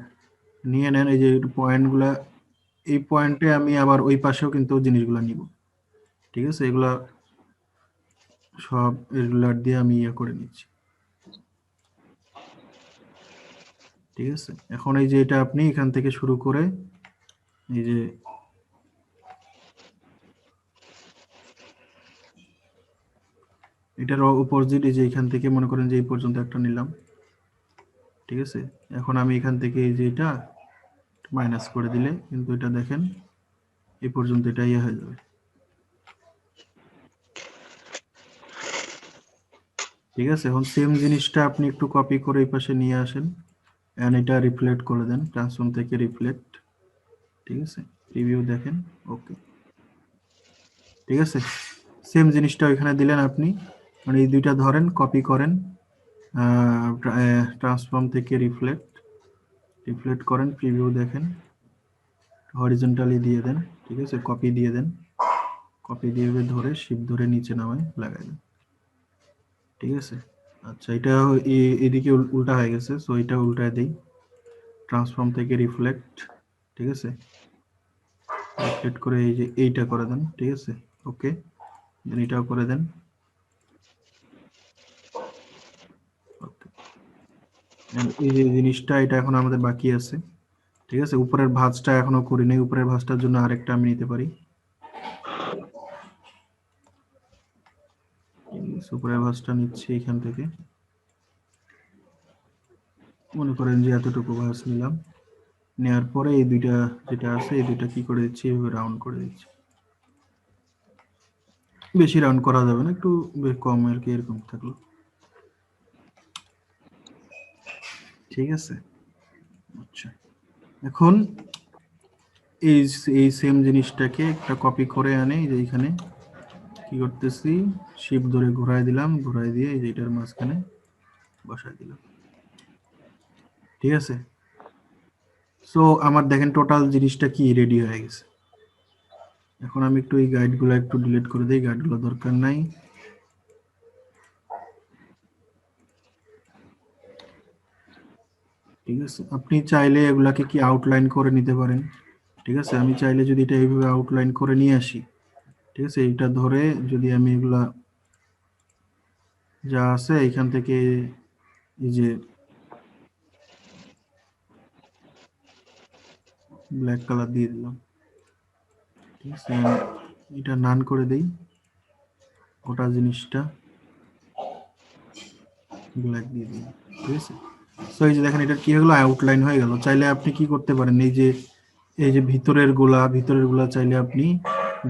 নিয়ে নেন, এই যে পয়েন্টগুলা, এই পয়েন্টে আমি আবার ওই পাশেও কিন্তু জিনিসগুলো নিব, ঠিক আছে। এগুলা সব রুলার দিয়ে আমি ইয়ে করে নিচ্ছি, ঠিক আছে। এখন এই যে এটা আপনি এখান থেকে শুরু করে এই যে এটার অপোজিট, এই যে এখান থেকে মনে করেন যে এই পর্যন্ত একটা নিলাম, ঠিক আছে। এখন আমি এখান থেকে এই যে এটা মাইনাস করে দিলে কিন্তু এটা দেখেন এই পর্যন্ত এটা ইয়ে হয়ে যাবে, ঠিক আছে। এখন সেম জিনিসটা আপনি একটু কপি করে এই পাশে নিয়ে আসেন, এন্ড এটা রিফ্লেক্ট করে দেন, ট্রান্সফর্ম থেকে রিফ্লেক্ট, ঠিক আছে। রিভিউ দেখেন, ওকে, ঠিক আছে। সেম জিনিসটা ওইখানে দিলেন আপনি, মানে এই দুইটা ধরেন, কপি করেন, ট্রান্সফর্ম থেকে রিফ্লেক্ট করেন, প্রিভিউ দেখেন, হরিজন্টালি দিয়ে দেন, ঠিক আছে। কপি দিয়ে দেন, কপি দিয়ে ধরে শিপ ধরে নিচে নামায় লাগাই দেন, ঠিক আছে। আচ্ছা এটা এদিকে উল্টা হয়ে গেছে, সো এটা উল্টায় দেই, ট্রান্সফর্ম থেকে রিফ্লেক্ট, ঠিক আছে, রিফ্লেক্ট করে এই যে এইটা করে দেন, ঠিক আছে, ওকে, দেন এটাও করে দেন, এই যে জিনিসটা এটা এখন আমাদের বাকি আছে, ঠিক আছে, উপরের ভাঁজটা এখনো করি নাই, উপরের ভাঁজটার জন্য আরেকটা আমি নিতে পারি, উপরের ভাঁজটা নিচ্ছি এখান থেকে, মনে করেন যে এতটুকু ভাঁজ নিলাম, নেওয়ার পরে এই দুইটা যেটা আছে এই দুইটা কি করে দিচ্ছি, এভাবে রাউন্ড করে দিচ্ছি, বেশি রাউন্ড করা যাবে না, একটু কম আর কি, এরকম থাকলো, ঠিক আছে। আচ্ছা, এখন এই এই সেম জিনিসটাকে একটা কপি করে আনে, এই যে এখানে কি করতেছি, শিফট ধরে ঘোরায় দিলাম, ঘোরায় দিয়ে এই যে এটার মাঝখানে বসায় দিলাম, ঠিক আছে। সো আমার দেখেন টোটাল জিনিসটা কি রেডি হয়ে গেছে। এখন আমি একটু এই গাইডগুলো একটু ডিলিট করে দেই, গাইডগুলো দরকার নাই। ঠিক আছে, আপনি চাইলে এগুলাকে কি আউটলাইন করে নিতে পারেন, ঠিক আছে। আমি চাইলে যদি এটা এইভাবে আউটলাইন করে নিয়ে আসি, ঠিক আছে, এইটা ধরে যদি আমি এগুলা যা আছে এখান থেকে এই যে ব্ল্যাক কালার দিয়ে দিলাম, ঠিক আছে, এটা নান করে দেই, গোটা জিনিসটা ব্ল্যাক দিয়ে দিই, ঠিক আছে। সো এই যে দেখেন এটা কি হলো, আউটলাইন হয়ে গেল। চাইলে আপনি কি করতে পারেন, এই যে ভিতরের গুলা চাইলে আপনি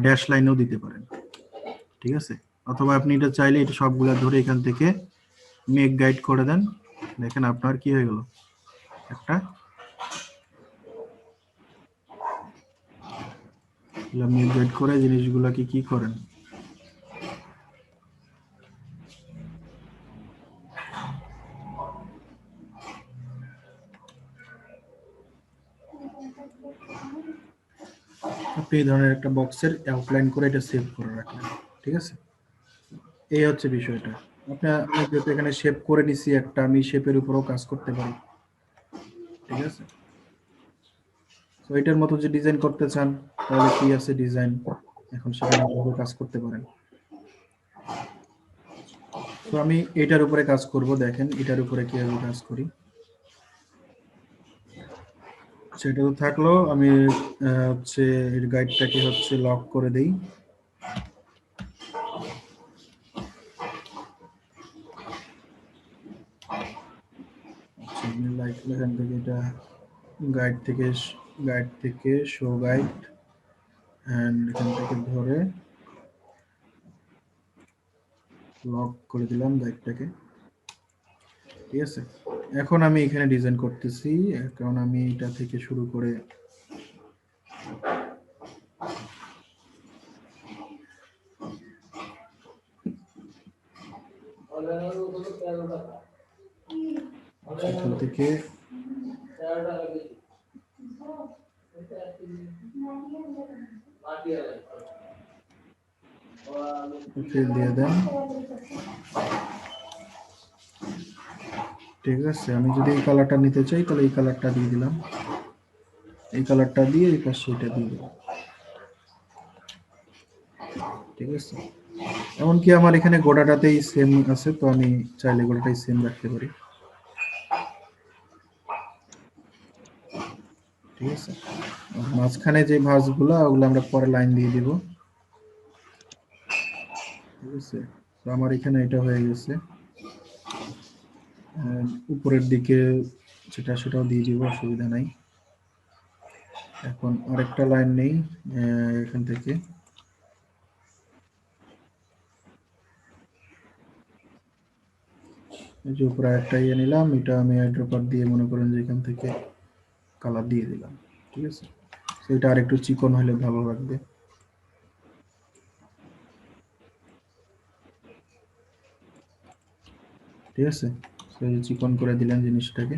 ড্যাশ লাইনও দিতে পারেন, ঠিক আছে। অথবা আপনি এটা চাইলে এটা সবগুলা ধরে এখান থেকে মেক গাইড করে দেন, দেখেন আপনার কি হয়ে গেল, একটা মেক গাইড করে জিনিসগুলাকে কি করেন, আপনি এই ধরনের একটা বক্সের আউটলাইন করে এটা সেভ করে রাখলেন, ঠিক আছে। এই হচ্ছে বিষয়টা। আমি যেহেতু এখানে শেপ করে নিছি একটা, আমি শেপের উপরও কাজ করতে পারি, ঠিক আছে। তো এটার মতো যে ডিজাইন করতে চান তাহলে কি আছে ডিজাইন, এখন সেখানে কাজ করতে পারেন। তো আমি এটার উপরে কাজ করব, দেখেন এটার উপরে কিভাবে কাজ করি। সেটা তো থাকলো, আমি হচ্ছে এর গাইডটাকে হচ্ছে লক করে দেই, এখান থেকে এটা গাইড থেকে শো গাইড, এন্ড এখান থেকে ধরে লক করে দিলাম গাইডটাকে, ঠিক আছে। এখন আমি এখানে ডিজাইন করতেছি, কারণ আমি এটা থেকে শুরু করে এখান থেকে ফিল দিয়ে দেন, ঠিক আছে। আমি যদি এই কালারটা নিতে চাই তাহলে এই কালারটা দিয়ে দিলাম, এই কালারটা দিয়ে এই পাশে এটা দিয়ে দিলাম, ঠিক আছে। এমনকি আমার এখানে গোটাটাতেই সেম আছে, তো আমি চাইলে গোটাটাই সেম রাখতে পারি, ঠিক আছে। মাঝখানে যে ভাঁজগুলো ওগুলো আমরা পরে লাইন দিয়ে দিব, ঠিক আছে। তো আমার এখানে এটা হয়ে গেছে, উপরের দিকে সেটাও দিয়ে দিব, অসুবিধা নাই। এখন আরেকটা লাইন নেই, এখান থেকে এই যে উপরে একটা নিলাম, এটা আমি আইড্রপার দিয়ে মনে করেন যে এখান থেকে কালার দিয়ে দিলাম, ঠিক আছে। তো এটা আরেকটু চিকন হলে ভালো লাগবে, ঠিক আছে। তো এই চিকন করে দিলাম জিনিসটাকে,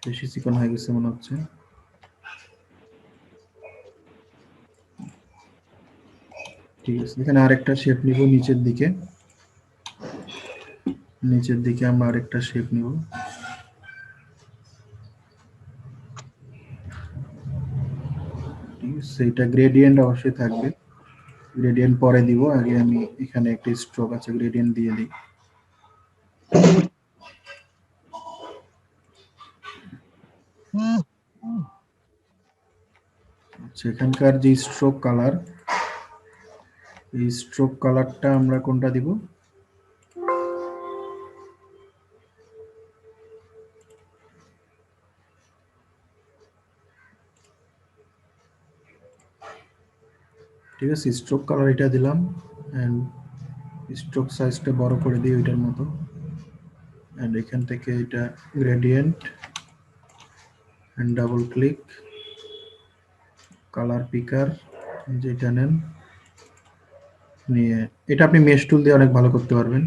বেশি চিকন হয়ে গেছে মনে হচ্ছে, ঠিক আছে। এখানে আরেকটা শেপ নিব, নিচের দিকে আমরা আরেকটা শেপ নিব, সেইটা গ্রেডিয়েন্ট অবশ্যই থাকবে, গ্রেডিয়েন্ট পরে দিব, আগে আমি এখানে একটা স্ট্রোক আছে গ্রেডিয়েন্ট দিয়ে দিই। আচ্ছা, এখানকার যে স্ট্রোক কালার, এই স্ট্রোক কালারটা আমরা কোনটা দিব? ঠিক আছে, স্ট্রোক কালার এটা দিলাম, এন্ড স্ট্রোক সাইজটা বড় করে দিই ওইটার মতো, এন্ড এখান থেকে এটা gradient and double click, colour picker যেটা নেন নিয়ে, এটা আপনি মেশ টুল দিয়ে অনেক ভালো করতে পারবেন।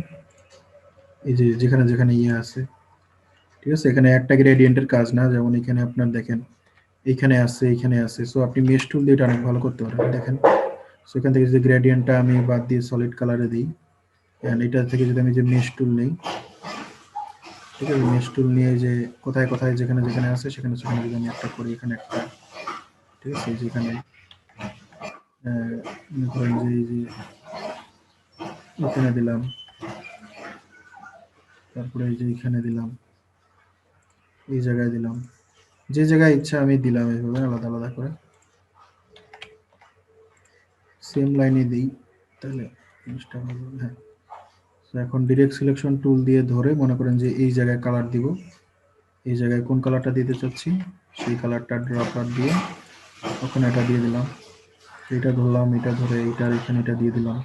এই যে যেখানে যেখানে ইয়ে আছে, ঠিক আছে, এখানে একটা গ্রেডিয়েন্টের কাজ না, যেমন এখানে আপনার দেখেন এইখানে আছে, এইখানে আছে, সো আপনি মেশ টুল দিয়ে এটা অনেক ভালো করতে পারবেন। দেখেন, সো এখান থেকে যে গ্রেডিয়েন্টটা আমি বাদ দিয়ে সলিড কালারে দিই, এন্ড এটা থেকে যদি আমি যে মেশ টুল নেই, ঠিক আছে, মেশ টুল নিয়ে যে কোথায় কোথায় যেখানে যেখানে আছে সেখানে সেখানে যদি আমি একটা করি, এখানে একটা, ঠিক আছে, যেখানে মনে করেন যে এই যে এখানে দিলাম, তারপরে এই যে এখানে দিলাম, এই জায়গায় দিলাম, যে জায়গায় ইচ্ছা আমি দিলাম এইভাবে আলাদা আলাদা করে, সেম লাইনে দিই, তাহলে জিনিসটা ভালো হবে। হ্যাঁ, তো এখন ডিরেক্ট সিলেকশন টুল দিয়ে ধরে মনে করেন যে এই জায়গায় কালার দিব, এই জায়গায় কোন কালারটা দিতে চাচ্ছি সেই কালারটা ড্রপার দিয়ে ওখানে এটা দিয়ে দিলাম, এটা ধরলাম, এটা ধরে এইটার এখানে এটা দিয়ে দিলাম,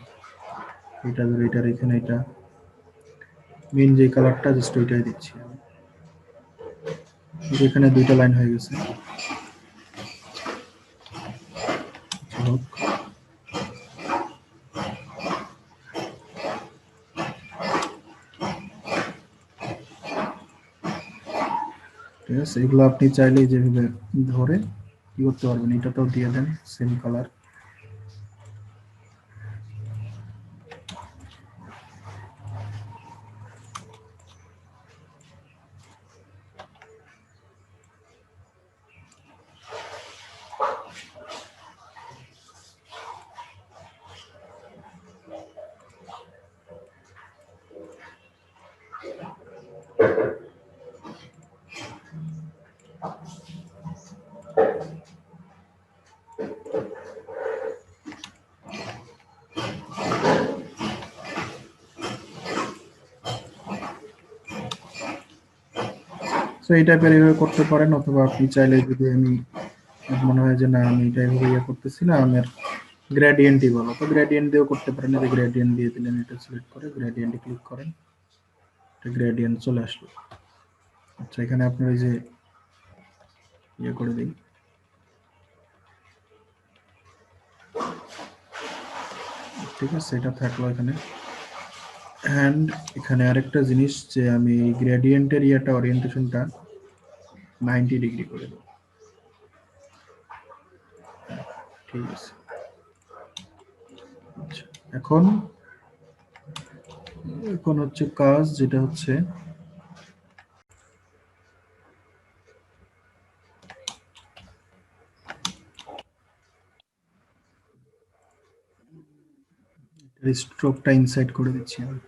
এটা ধরে এটার এখানে এটা, মেন যে কালারটা জাস্ট ওইটাই দিচ্ছি আমি। এখানে দুইটা লাইন হয়ে গেছে। আচ্ছা, হোক। ঠিক আছে, এগুলো আপনি চাইলে যেভাবে ধরে কি করতে পারবেন, এটাতেও দিয়ে দেন সেম কালার। সো এই টাইপের এইভাবে করতে পারেন, অথবা আপনি চাইলে যদি আমি মনে হয় যে না আমি এটা এইভাবে ইয়ে করতেছি না, আমার গ্রেডিয়েন্টই বলো, তো গ্রেডিয়েন্ট দিয়েও করতে পারেন। এই গ্রেডিয়েন্ট দিয়ে দিলেন, এটা সিলেক্ট করে গ্রেডিয়েন্টে ক্লিক করেন, এটা গ্রেডিয়েন্ট চলে আসলো। আচ্ছা, এখানে আপনার এই যে ইয়ে করে দিই, ঠিক আছে, এটা থাকলো এখানে। অ্যান্ড এখানে আরেকটা জিনিস যে আমি গ্রেডিয়েন্টের ইয়েটা ওরিয়েন্টেশনটা 90 ডিগ্রি করে দেবো। ঠিক আছে, আচ্ছা, এখন এখন হচ্ছে কাজ, যেটা হচ্ছে স্ট্রোকটা ইনসাইড করে দিচ্ছি আমি।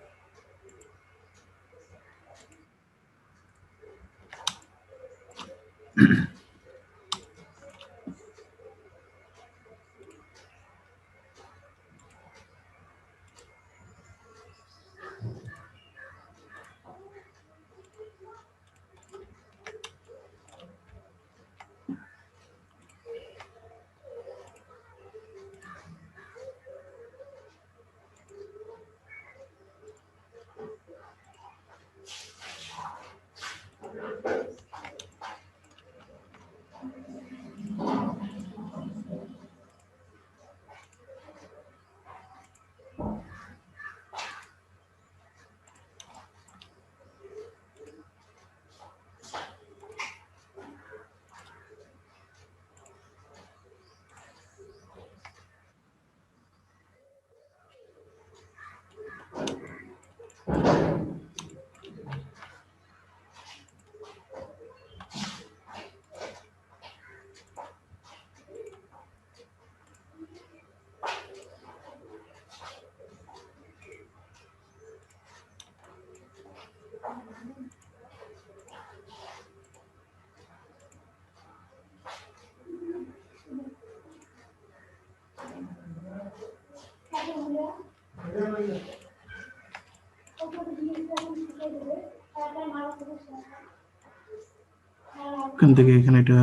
এখান থেকে এখানে এটা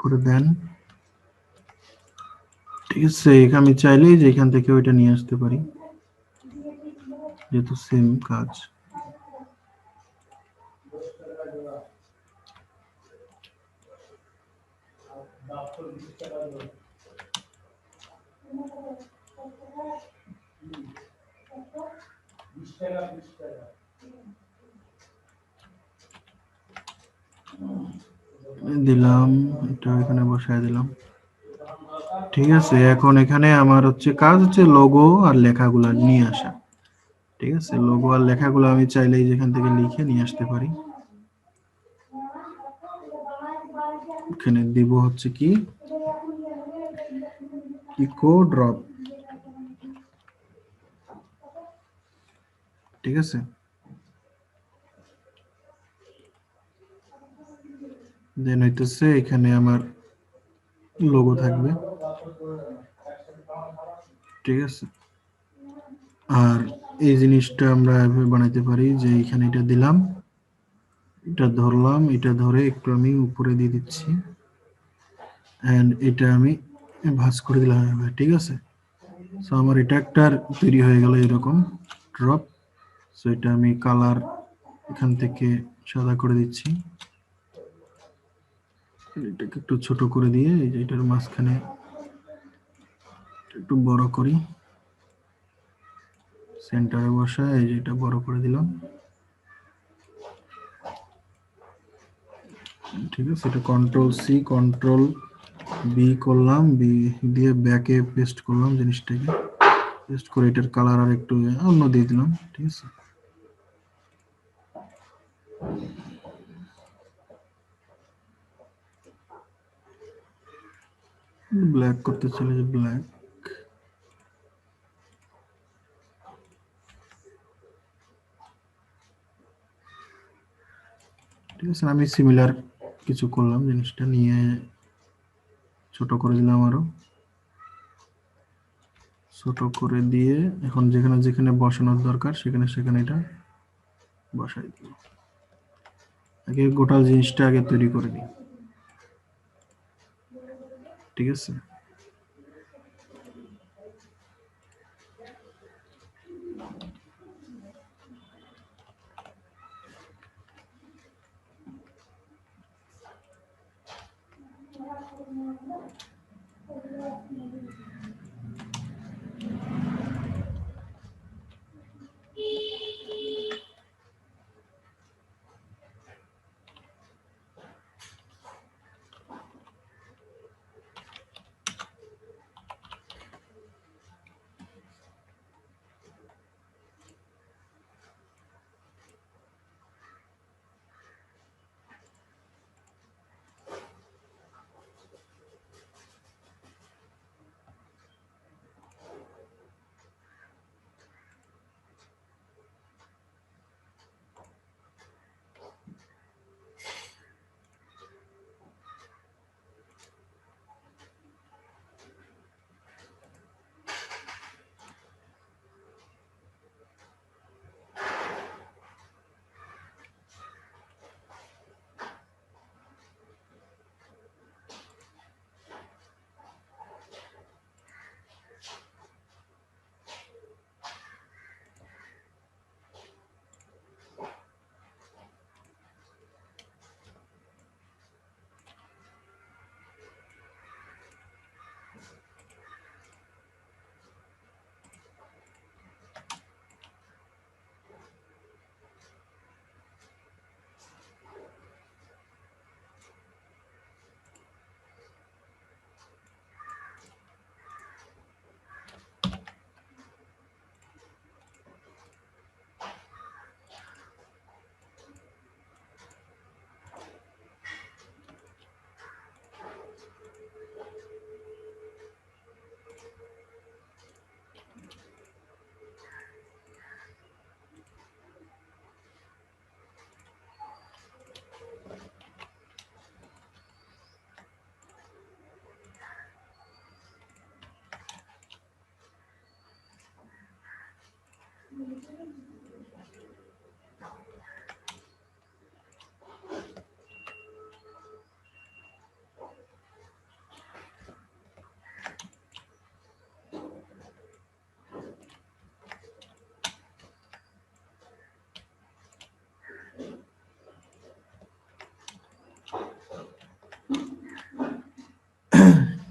করে দেন। ঠিক আছে, এখানে আমি চাইলেই যে এখান থেকে ওইটা নিয়ে আসতে পারি, যেহেতু সেম কাজ। দিলাম, এটা এখানে বসায় দিলাম। ঠিক আছে, এখন এখানে আমার হচ্ছে কাজ হচ্ছে লোগো আর লেখাগুলো নিয়ে আসা। ঠিক আছে, লোগো আর লেখাগুলো আমি চাইলেই যেখান থেকে লিখে নিয়ে আসতে পারি। এখানে দিব হচ্ছে কি ইকো ড্রপ। ঠিক আছে, দেন হইতেছে এখানে আমার লোগো থাকবে। ঠিক আছে, আর এই জিনিসটা আমরা এভাবে বানাইতে পারি যে এখানে এটা দিলাম, এটা ধরলাম, এটা ধরে একটু আমি উপরে দিয়ে দিচ্ছি, এন্ড এটা আমি ভাঁজ করে দিলাম এভাবে। ঠিক আছে, সো আমার এটা একটা তৈরি হয়ে গেল এরকম ড্রপ। সো এটা আমি কালার এখান থেকে সাদা করে দিচ্ছি, এটাকে একটু ছোট করে দিয়ে এই যে এটার মাঝখানে একটু বড় করি, সেন্টারে বসায় এই যে এটা বড় করে দিলাম। ঠিক আছে, এটা কন্ট্রোল সি কন্ট্রোল বি করলাম, বি দিয়ে ব্যাকে পেস্ট করলাম, জিনিসটাকে পেস্ট করে এটার কালার আর একটু অন্য দিয়ে দিলাম। ঠিক আছে, ব্ল্যাক করতে চলে যে ব্ল্যাক। ঠিক আছে, আমি সিমিলার কিছু করলাম, জিনিসটা নিয়ে ছোট করে দিলাম, আরো ছোট করে দিয়ে এখন যেখানে যেখানে বসানোর দরকার সেখানে সেখানে এটা বসাই দিব। আগে গোটা জিনিসটা আগে তৈরি করে দিই। ঠিক আছে,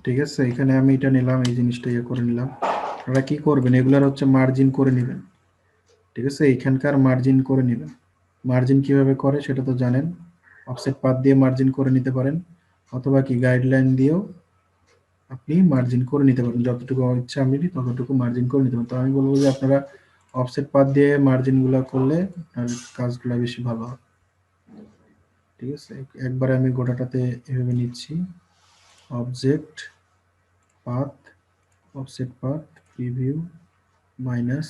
ঠিক আছে, এখানে আমি এটা নিলাম, এই জিনিসটা ইয়ে করে নিলাম। আপনারা কি করবেন, এগুলার হচ্ছে মার্জিন করে নেবেন। ঠিক আছে, এখানকার মার্জিন করে নেবেন। মার্জিন কিভাবে করে সেটা তো জানেন, অফসেট পাথ দিয়ে মার্জিন করে নিতে পারেন, অথবা কি গাইডলাইন দিয়েও আপনি মার্জিন করে নিতে পারেন। যতটুকু ইচ্ছা আপনি ততটুকু মার্জিন করে নিতে পারেন। তো আমি বলবো যে আপনারা অফসেট পাথ দিয়ে মার্জিনগুলো করলে আপনার কাজগুলো বেশি ভালো হবে। ঠিক আছে, একবারে আমি গোটাটাতে এভাবে নিচ্ছি, object path, offset path, preview minus.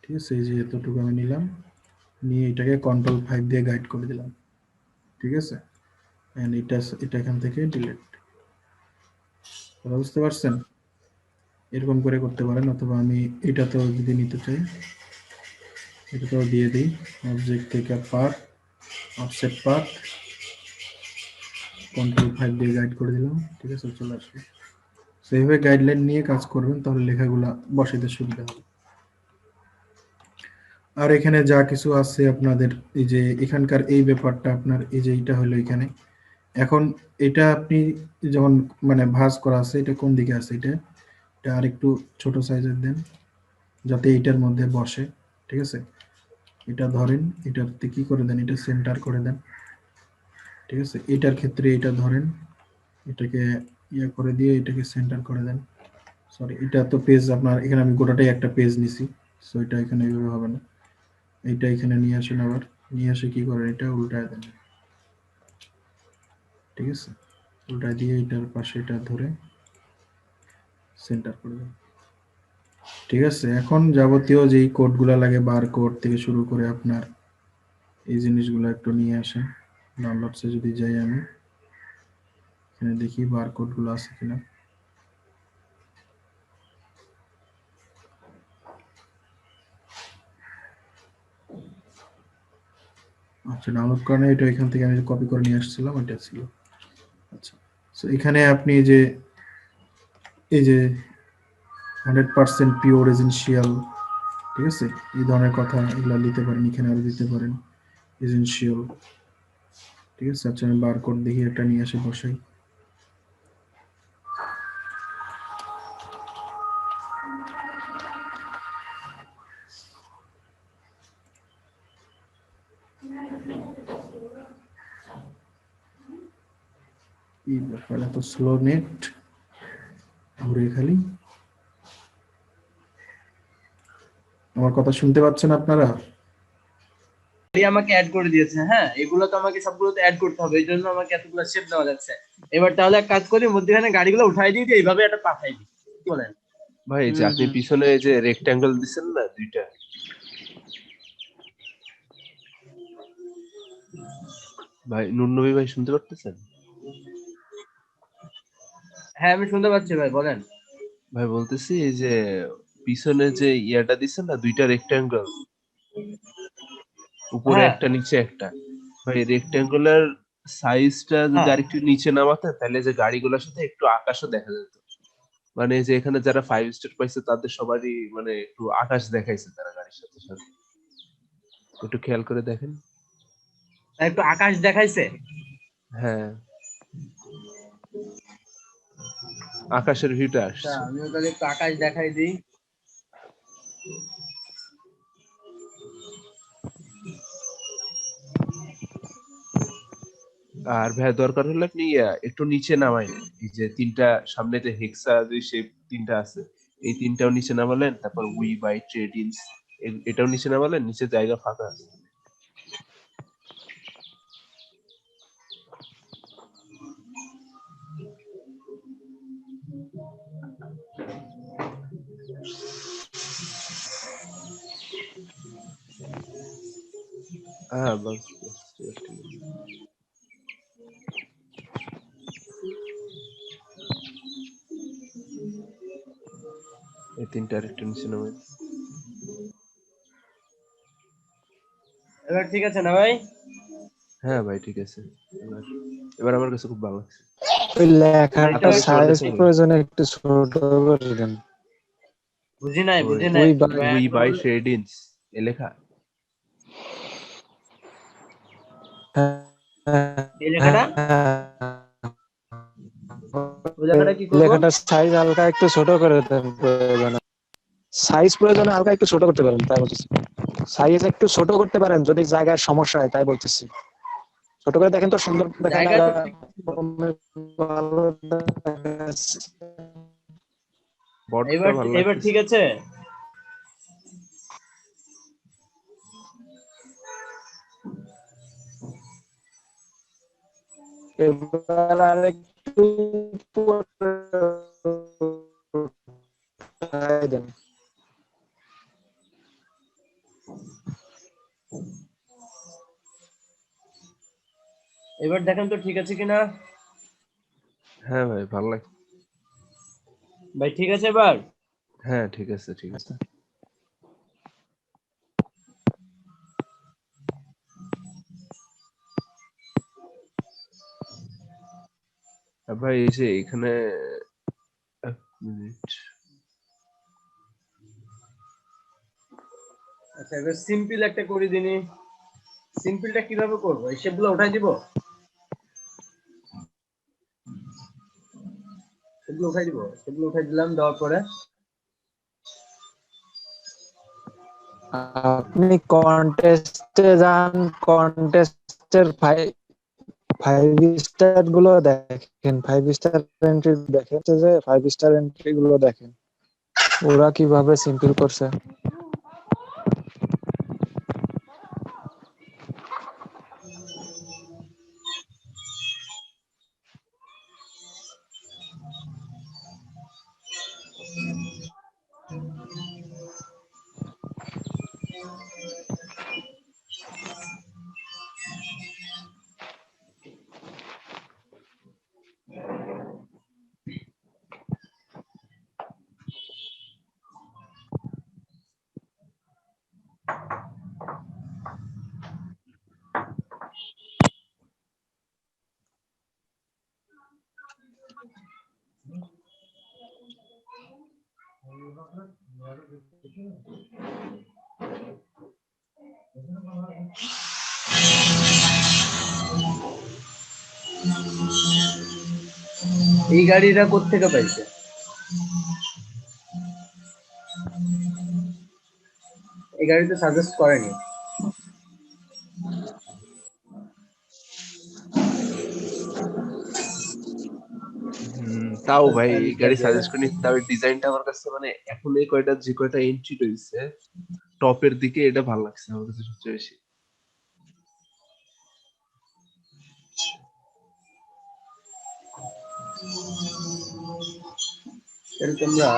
ঠিক আছে, এই যে এতটুকু আমি নিলাম, নিয়ে এটাকে কন্ট্রোল 5 দিয়ে গাইড করে দিলাম। ঠিক আছে, এন্ড এটা এখান থেকে ডিলিট। কথা বুঝতে পারছেন? এরকম করে করতে পারেন, অথবা আমি এটাতেও যদি নিতে চাই এটাতেও দিয়ে দিই, অবজেক্ট থেকে পাথ, অফসেট পাথ, কন্ট্রোল 5 দিয়ে গাইড করে দিলাম। ঠিক আছে, চলে আসবে। সেইভাবে গাইডলাইন নিয়ে কাজ করবেন, তাহলে লেখাগুলা বসাইতে সুবিধা হবে। আর এখানে যা কিছু আছে আপনাদের, এই যে এখানকার এই ব্যাপারটা আপনার, এই যে এটা হলো এখানে। এখন এটা আপনি যখন মানে ভাঁজ করা আছে, এটা কোন দিকে আছে, এটা আরেকটু ছোট সাইজের দেন যাতে এইটার মধ্যে বসে। ঠিক আছে, এটা ধরেন, এটাতে কি করে দেন, এটা সেন্টার করে দেন। ঠিক আছে, এটার ক্ষেত্রে এটা ধরেন, এটাকে ইয়ে করে দিয়ে এটাকে সেন্টার করে দেন। সরি, এটা তো পেজ আপনার, এখানে আমি গোটাটাই একটা পেজ নিছি, সো এটা এখানে এইভাবে হবে না। এইটা এখানে নিয়ে আসেন, আবার নিয়ে আসে কি করেন, এটা উল্টায় দেন। ঠিক আছে, উল্টায় দিয়ে এটার পাশে এটা ধরে সেন্টার করে দেন। ঠিক আছে, এখন যাবতীয় যেই কোডগুলো লাগে, বার কোড থেকে শুরু করে আপনার এই জিনিসগুলো একটু নিয়ে আসেন। ডাউনলোডসে যদি যাই আমি, এখানে দেখি বার কোডগুলো আছে কিনা। আচ্ছা, ডাউনলোড করেন, এটা এখান থেকে আমি কপি করে নিয়ে আসছিলাম, এটা ছিল। আচ্ছা, সো এখানে আপনি এই যে 100% পিওর এসেনশিয়াল, ঠিক আছে, এই ধরনের কথা এগুলো দিতে পারেন, এখানে আরো দিতে পারেন এসেনশিয়াল। ঠিক আছে, আচ্ছা আমি বার কোড দেখি একটা নিয়ে আসে বসাই। এই ব্যাপার, এত স্লো নেট ঘুরে খালি। আমার কথা শুনতে পাচ্ছেন আপনারা? আমাকে অ্যাড করে দিয়েছে। হ্যাঁ, এগুলো তো আমাকে সবগুলোতে অ্যাড করতে হবে, এই জন্য আমাকে এতগুলো শেপ দেওয়া যাচ্ছে। এবার তাহলে এক কাজ করি, মধ্যখানে গাড়িগুলো উঠাই দিয়ে এইভাবে একটা পাঠাই দিই, কি বলেন? ভাই যে আপনি পিছনে যে রেক্ট্যাঙ্গেল দিছেন না দুইটা, ভাই নুননবী ভাই শুনতে পারতেছেন? হ্যাঁ, আমি শুনতে পাচ্ছি ভাই, বলেন। ভাই বলতেছি এই যে পিছনে যে ইয়াটা দিছেন না দুইটা রেক্ট্যাঙ্গেল, উপরে হ্যাঁ একটা নিচে একটা, ভাই রেক্ট্যাঙ্গুলার সাইজটা যদি হ্যাঁ, আরেকটু নিচে নামাতেন তাহলে যে গাড়িগুলোর সাথে একটু আকাশও দেখা যেত। মানে যে এখানে যারা 5 স্টার পাইছে তাদের সবারই মানে একটু আকাশ দেখাইছে তারা গাড়ির সাথে সাথে, একটু খেয়াল করে দেখেন। একটু আকাশ দেখাইছে। হ্যাঁ, আকাশের ভিউটা আচ্ছা, আসছে। আমিও তাহলে একটু আকাশ দেখাই দিই। আর ভাই দরকার হলে আপনি একটু নিচে নামাইন, এই যে তিনটা সামনে যে হেক্সা যে শেপ তিনটা আছে, এই তিনটাও নিচে নামালেন, তারপর উই বাই ট্রেডিংস এটাও নিচে নামালেন, নিচে জায়গা ফাঁকা আছে। হ্যাঁ বাস বাস, ঠিক আছে, ঠিক আছে। এই তিনটা আরেকটু নিচে নামাই। এবার ঠিক আছে না ভাই? হ্যাঁ ভাই ঠিক আছে, এবার এবার আমার কাছে খুব ভালো লাগছে। ওই লেখাটা আপনার কাছে ভালো সাইজ লাগছে ভাই? প্রয়োজনে একটু ছোট করে দেন। বুঝি নাই, ওই বুঝি নাই, উই ভাই উই একবার বাই বললে- ট্রেডিংস এ লেখা। এই লেখাটা ওই জায়গাটা কি করবো? লেখাটার সাইজ হালকা একটু ছোট করে দেন প্রয়োজনে। সাইজ প্রয়োজনে হালকা একটু ছোট করতে পারেন, তাই বলতেছি। সাইজ একটু ছোট করতে পারেন যদি জায়গার সমস্যা হয়, তাই বলতেছি। ছোট করে দেখেন তো সুন্দর দেখেন। জায়গা তো ঠিক ছিল। ভালো দেখাচ্ছে। বটটা ভালো এবার লাগতেছে। ঠিক আছে? এবার আরেকটু উপরে উঠায় দেন। এবার দেখেন তো ঠিক আছে কিনা? হ্যাঁ ভাই ভালো লাগছে। ভাই ঠিক আছে এবার? হ্যাঁ ঠিক আছে ঠিক আছে। আর ভাই এই যে এখানে এক মিনিট। আচ্ছা এবার সিম্পল একটা করে দিনি। সিম্পলটা কিভাবে করবো? এই শেপগুলো উঠাই দিব? সেগুলো উঠাই দিব? সেগুলো উঠাই দিলাম, দেওয়ার পরে আপনি কন্টেস্টে যান, কন্টেস্টের ফাইভ স্টার গুলো দেখেন, 5 স্টার এন্ট্রি দেখেন, যে 5 স্টার এন্ট্রি গুলো দেখেন ওরা কিভাবে সিম্পল করছে। এই গাড়িটা কোত্থেকে পাইছে? এই গাড়ি তো সাজেস্ট করেনি। তাও ভাই এই গাড়ি সাজেস্ট করি, তাও ডিজাইনটা আমার কাছে মানে এখন এই কয়টা যে কয়টা এন্ট্রি রয়েছে টপের দিকে এটা ভালো লাগছে আমার কাছে সবচেয়ে বেশি। তাহলে তোমরা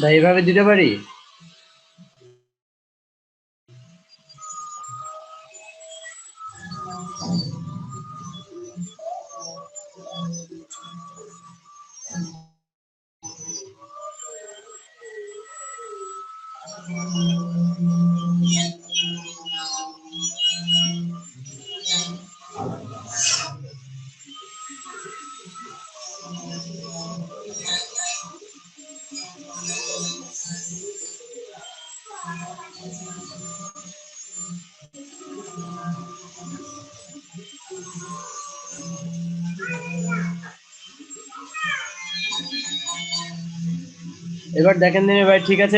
ভাই এভাবে দিতে পারি? এবার দেখেন দিনে ভাই, ঠিক আছে?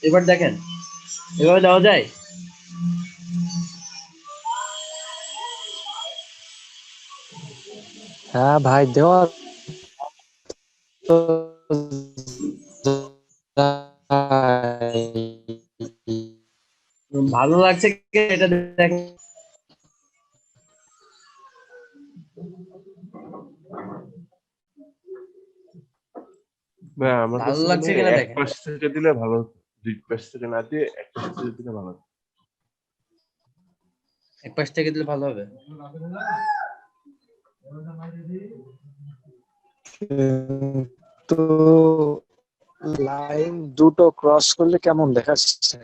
এবার দেখেন, এভাবে দেওয়া যায়? হ্যাঁ ভাই, দেওয়া তো যায়। ভালো লাগছে কি এটা দেখেন। না আমার ভালো কাছে মনে লাগছে হয় কিনা এক দেখেন। পাশ থেকে দিলে ভালো হতো। দুই পাশ থেকে না দিয়ে এক পাশ থেকে দিলে ভালো হতো। এক পাশ থেকে দিলে ভালো হবে। কিন্তু লাইন দুটো ক্রস করলে কেমন দেখাচ্ছে?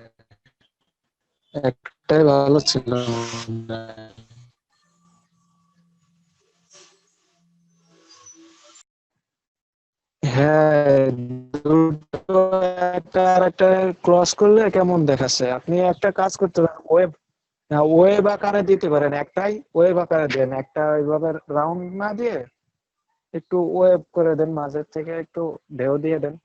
একটাই ভালো ছিল মনে হয়। হ্যাঁ, দুটো একটা আর একটা ক্রস করলে কেমন দেখাচ্ছে? আপনি একটা কাজ করতে পারেন, ওয়েব আকারে দিতে পারেন, একটাই ওয়েব আকারে দেন, একটা ওইভাবে রাউন্ড না দিয়ে একটু ওয়েব করে দেন, মাঝের থেকে একটু ঢেউ দিয়ে দেন।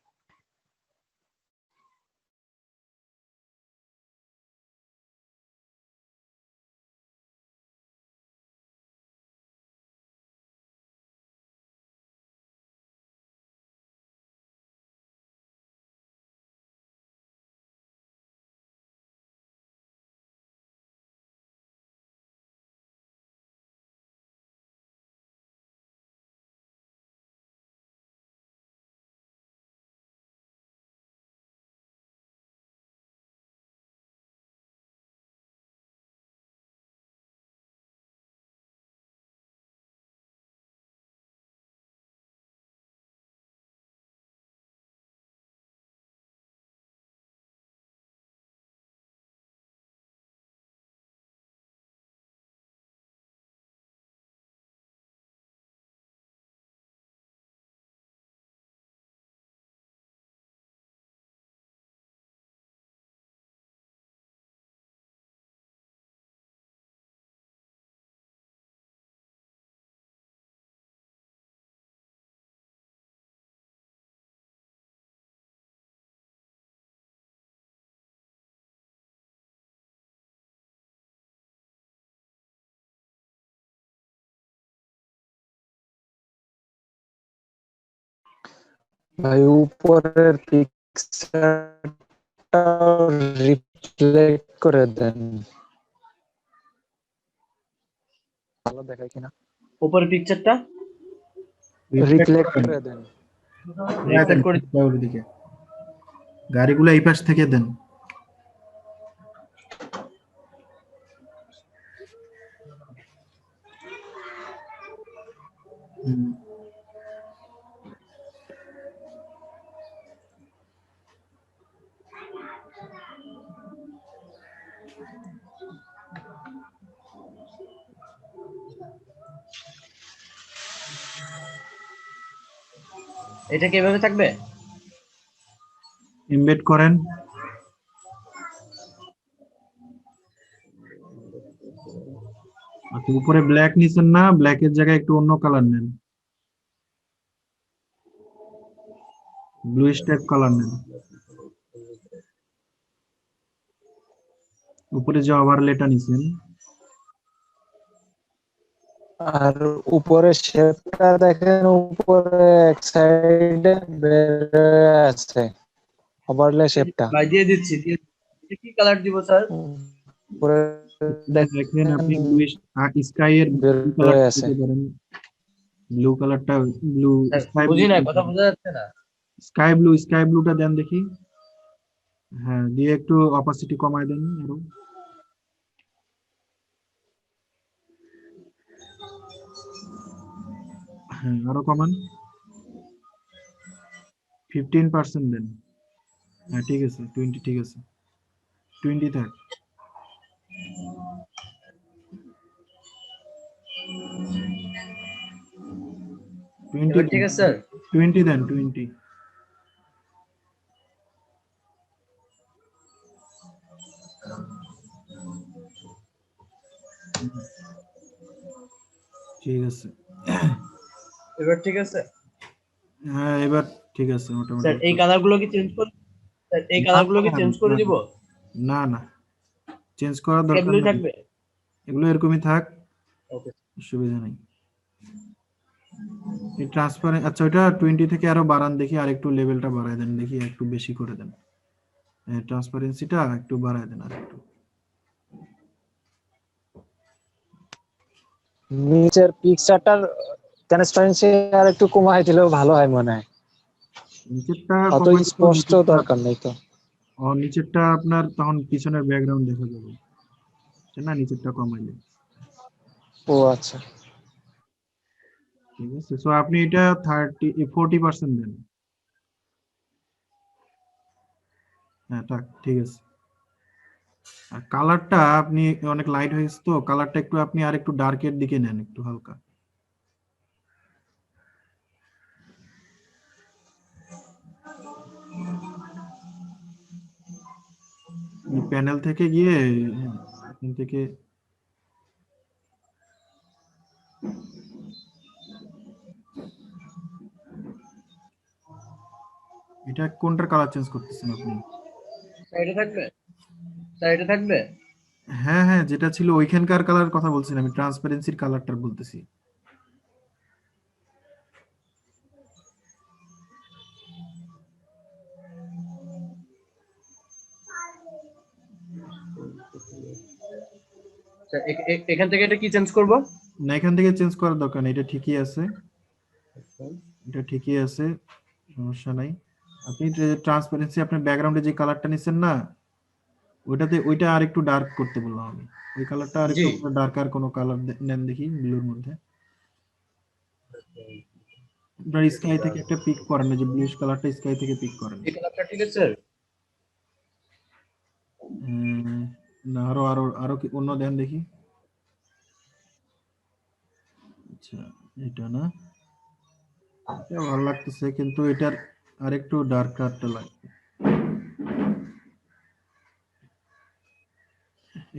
ভাই উপরের পিকচারটা রিফ্লেক্ট করে দেন, ভালো দেখায় কিনা। উপরের পিকচারটা রিফ্লেক্ট করে দেন। রিফ্লেক্ট করে ওদিকে গাড়িগুলো এই পাশ থেকে দেন। হুম। এটা কিভাবে থাকবে? এমবেড করেন। আচ্ছা, উপরে ব্ল্যাক নিছেন না, ব্ল্যাকের জায়গায় একটু অন্য কালার নেন, ব্লু স্টেপ কালার নেন। উপরে যে ওভারলেটা নিছেন, আর উপরে শেপটা দেখেন, উপরে এক সাইডে বের হয়ে আছে ওভারলে শেপটা। ভাই দিয়ে দিচ্ছি। এটা কি কালার দিব স্যার? উপরে দেখেন আপনি ব্লু স্কাই এর বের ব্লু হয়ে কালারটা আছে। দিতে পারেন। ব্লু কালারটা, ব্লু স্কাই ব্লু বুঝি না, কথা বোঝা যাচ্ছে না। স্কাই ব্লুটা দেন দেখি। হ্যাঁ, দিয়ে একটু অপাসিটি কমায় দেন আরো। হ্যাঁ, আরো কমান। 15% দেন। হ্যাঁ ঠিক আছে, 20 ঠিক আছে, 20 থাক। 20 এবার দেন, ঠিক আছে স্যার? 20 দেন, 20। ঠিক আছে। এবার ঠিক আছে হ্যাঁ এবার ঠিক আছে মোটামুটি। স্যার? এই কালারগুলো কি চেঞ্জ করে, স্যার এই কালারগুলো কি চেঞ্জ করে দিব? না না, চেঞ্জ করার দরকার এগুলোই নেই, থাকবে? এগুলো এরকমই থাক, ওকে। অসুবিধা নেই। এই ট্রান্সপারেন্ট, আচ্ছা ওইটা 20 থেকে আরো বাড়ান দেখি, আর একটু লেভেলটা বাড়ায় দেন দেখি, একটু বেশি করে দেন। ট্রান্সপারেন্সিটা একটু বাড়ায় দেন আর একটু। নিচের পিকচারটার ট্রান্সপারেন্সি আর একটু কমাই দিলেও ভালো হয় মনে হয়, নিচেরটা অত কমাই দিলেও স্পষ্ট দরকার নেই তো। নিচেরটা আপনার তখন পিছনের ব্যাকগ্রাউন্ড দেখা যাবে, তাই না? নিচেরটা কমাইলে। ও আচ্ছা, ঠিক আছে, সো আপনি এটা 40% দেন। হ্যাঁ থাক, ঠিক আছে। আর কালারটা আপনি অনেক লাইট হয়েছে তো, কালারটা একটু আপনি আর একটু ডার্কের দিকে নেন, একটু হালকা। প্যানেল থেকে গিয়ে এখান থেকে এটা কোনটার কালার চেঞ্জ করতেছেন আপনি? স্যার এটা থাকবে? স্যার এটা থাকবে? হ্যাঁ হ্যাঁ, যেটা ছিল ওইখানকার কালার কথা বলছি না, আমি ট্রান্সপারেন্সির কালারটা বলতেছি। স্যার এখান থেকে এটা কি চেঞ্জ করব? না, এখান থেকে চেঞ্জ করার দরকার নেই, এটা ঠিকই আছে, এটা ঠিকই আছে, সমস্যা নাই। আপনি ট্রান্সপারেন্সি, আপনার ব্যাকগ্রাউন্ডে যে কালারটা নিছেন না, ওইটা আর একটু ডার্ক করতে বললাম আমি। ওই কালারটা আর জি। একটু ডার্ক, আর কোনো কালার নেন দেখি ব্লুর মধ্যে। আপনার স্কাই থেকে একটা পিক করেন, যে ব্লুইশ কালারটা স্কাই থেকে পিক করেন। এই কালারটা ঠিক আছে স্যার? না, আরো আরো আরো কি অন্য দেন দেখি। আচ্ছা, এটা না, এটা ভালো লাগতেছে, কিন্তু এটার আরেকটু ডার্ক কালারটা লাগবে।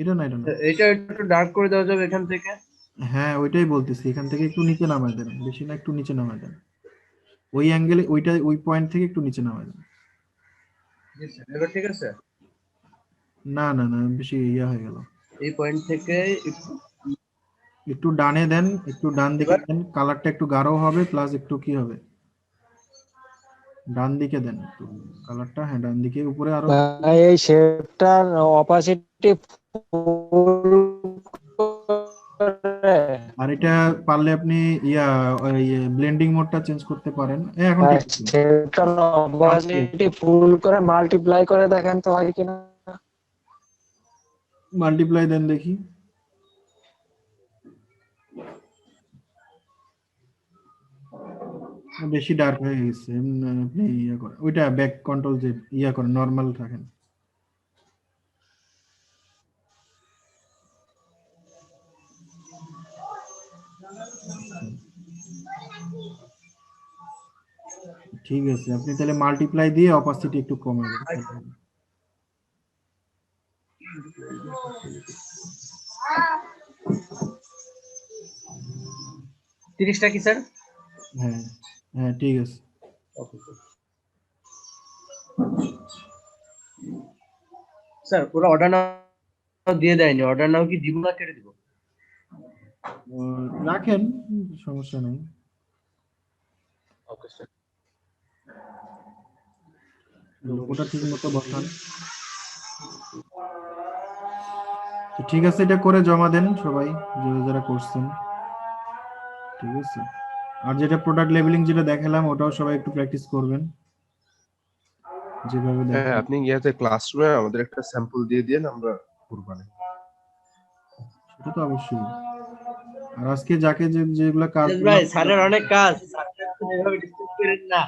এটা না, এটা না। এটা একটু ডার্ক করে দেওয়া যাবে এখান থেকে? হ্যাঁ ওইটাই বলতেছি, এখান থেকে একটু নিচে নামায় দেন, বেশি না, একটু নিচে নামায় দেন। ওই অ্যাঙ্গেলে, ওই পয়েন্ট থেকে একটু নিচে নামায় দেন। জি স্যার, এবার ঠিক আছে? না না না, বেশি ইয়া হয়ে গেল। এই পয়েন্ট থেকে একটু ডানে দেন, একটু ডান দিকে এবার? দেন, কালারটা একটু গাঢ় হবে, প্লাস একটু কি হবে, ডান দিকে দেন একটু কালারটা। হ্যাঁ ডান দিকে, উপরে আরো। ভাই এই শেপটার অপাসিটি ফুল আর এটা পারলে আপনি ব্লেন্ডিং মোডটা চেঞ্জ করতে পারেন। এখন ঠিক আছে। শেপটার অপাসিটি ফুল করে মাল্টিপ্লাই করে দেখেন তো হয় কিনা। মাল্টিপ্লাই দেন দেখি। বেশি ডার্ক হয়ে গেছে, আপনি ইয়া করেন, ওইটা ব্যাক কন্ট্রোল যে ইয়া করেন, নরমাল রাখেন। ঠিক আছে, আপনি তাহলে মাল্টিপ্লাই দিয়ে অপাসিটি একটু কমে দেন। 30টা কি স্যার? হ্যাঁ হ্যাঁ ঠিক আছে। স্যার ওরা অর্ডার নাও দিয়ে দেয়নি, অর্ডার নাও কি দিব না কেটে দিব? রাখেন, সমস্যা নেই। Okay sir. লোগোটা ঠিক মতো বসান। তো ঠিক আছে, এটা করে জমা দেন সবাই, যারা যারা করছেন। ঠিক আছে, আর যেটা প্রোডাক্ট লেবেলিং যেটা দেখালাম, ওটাও সবাই একটু প্র্যাকটিস করবেন। যেভাবে হ্যাঁ দেখেন। আপনি ইয়াতে ক্লাসরুমে আমাদের একটা স্যাম্পল দিয়ে দেন, আমরা করবানে। সেটা তো অবশ্যই। আর আজকে যাকে যেগুলা কাজ ইলিয়াস ভাই স্যারের অনেক কাজ, স্যারকে একটু এভাবে ডিস্টার্ব করেন না।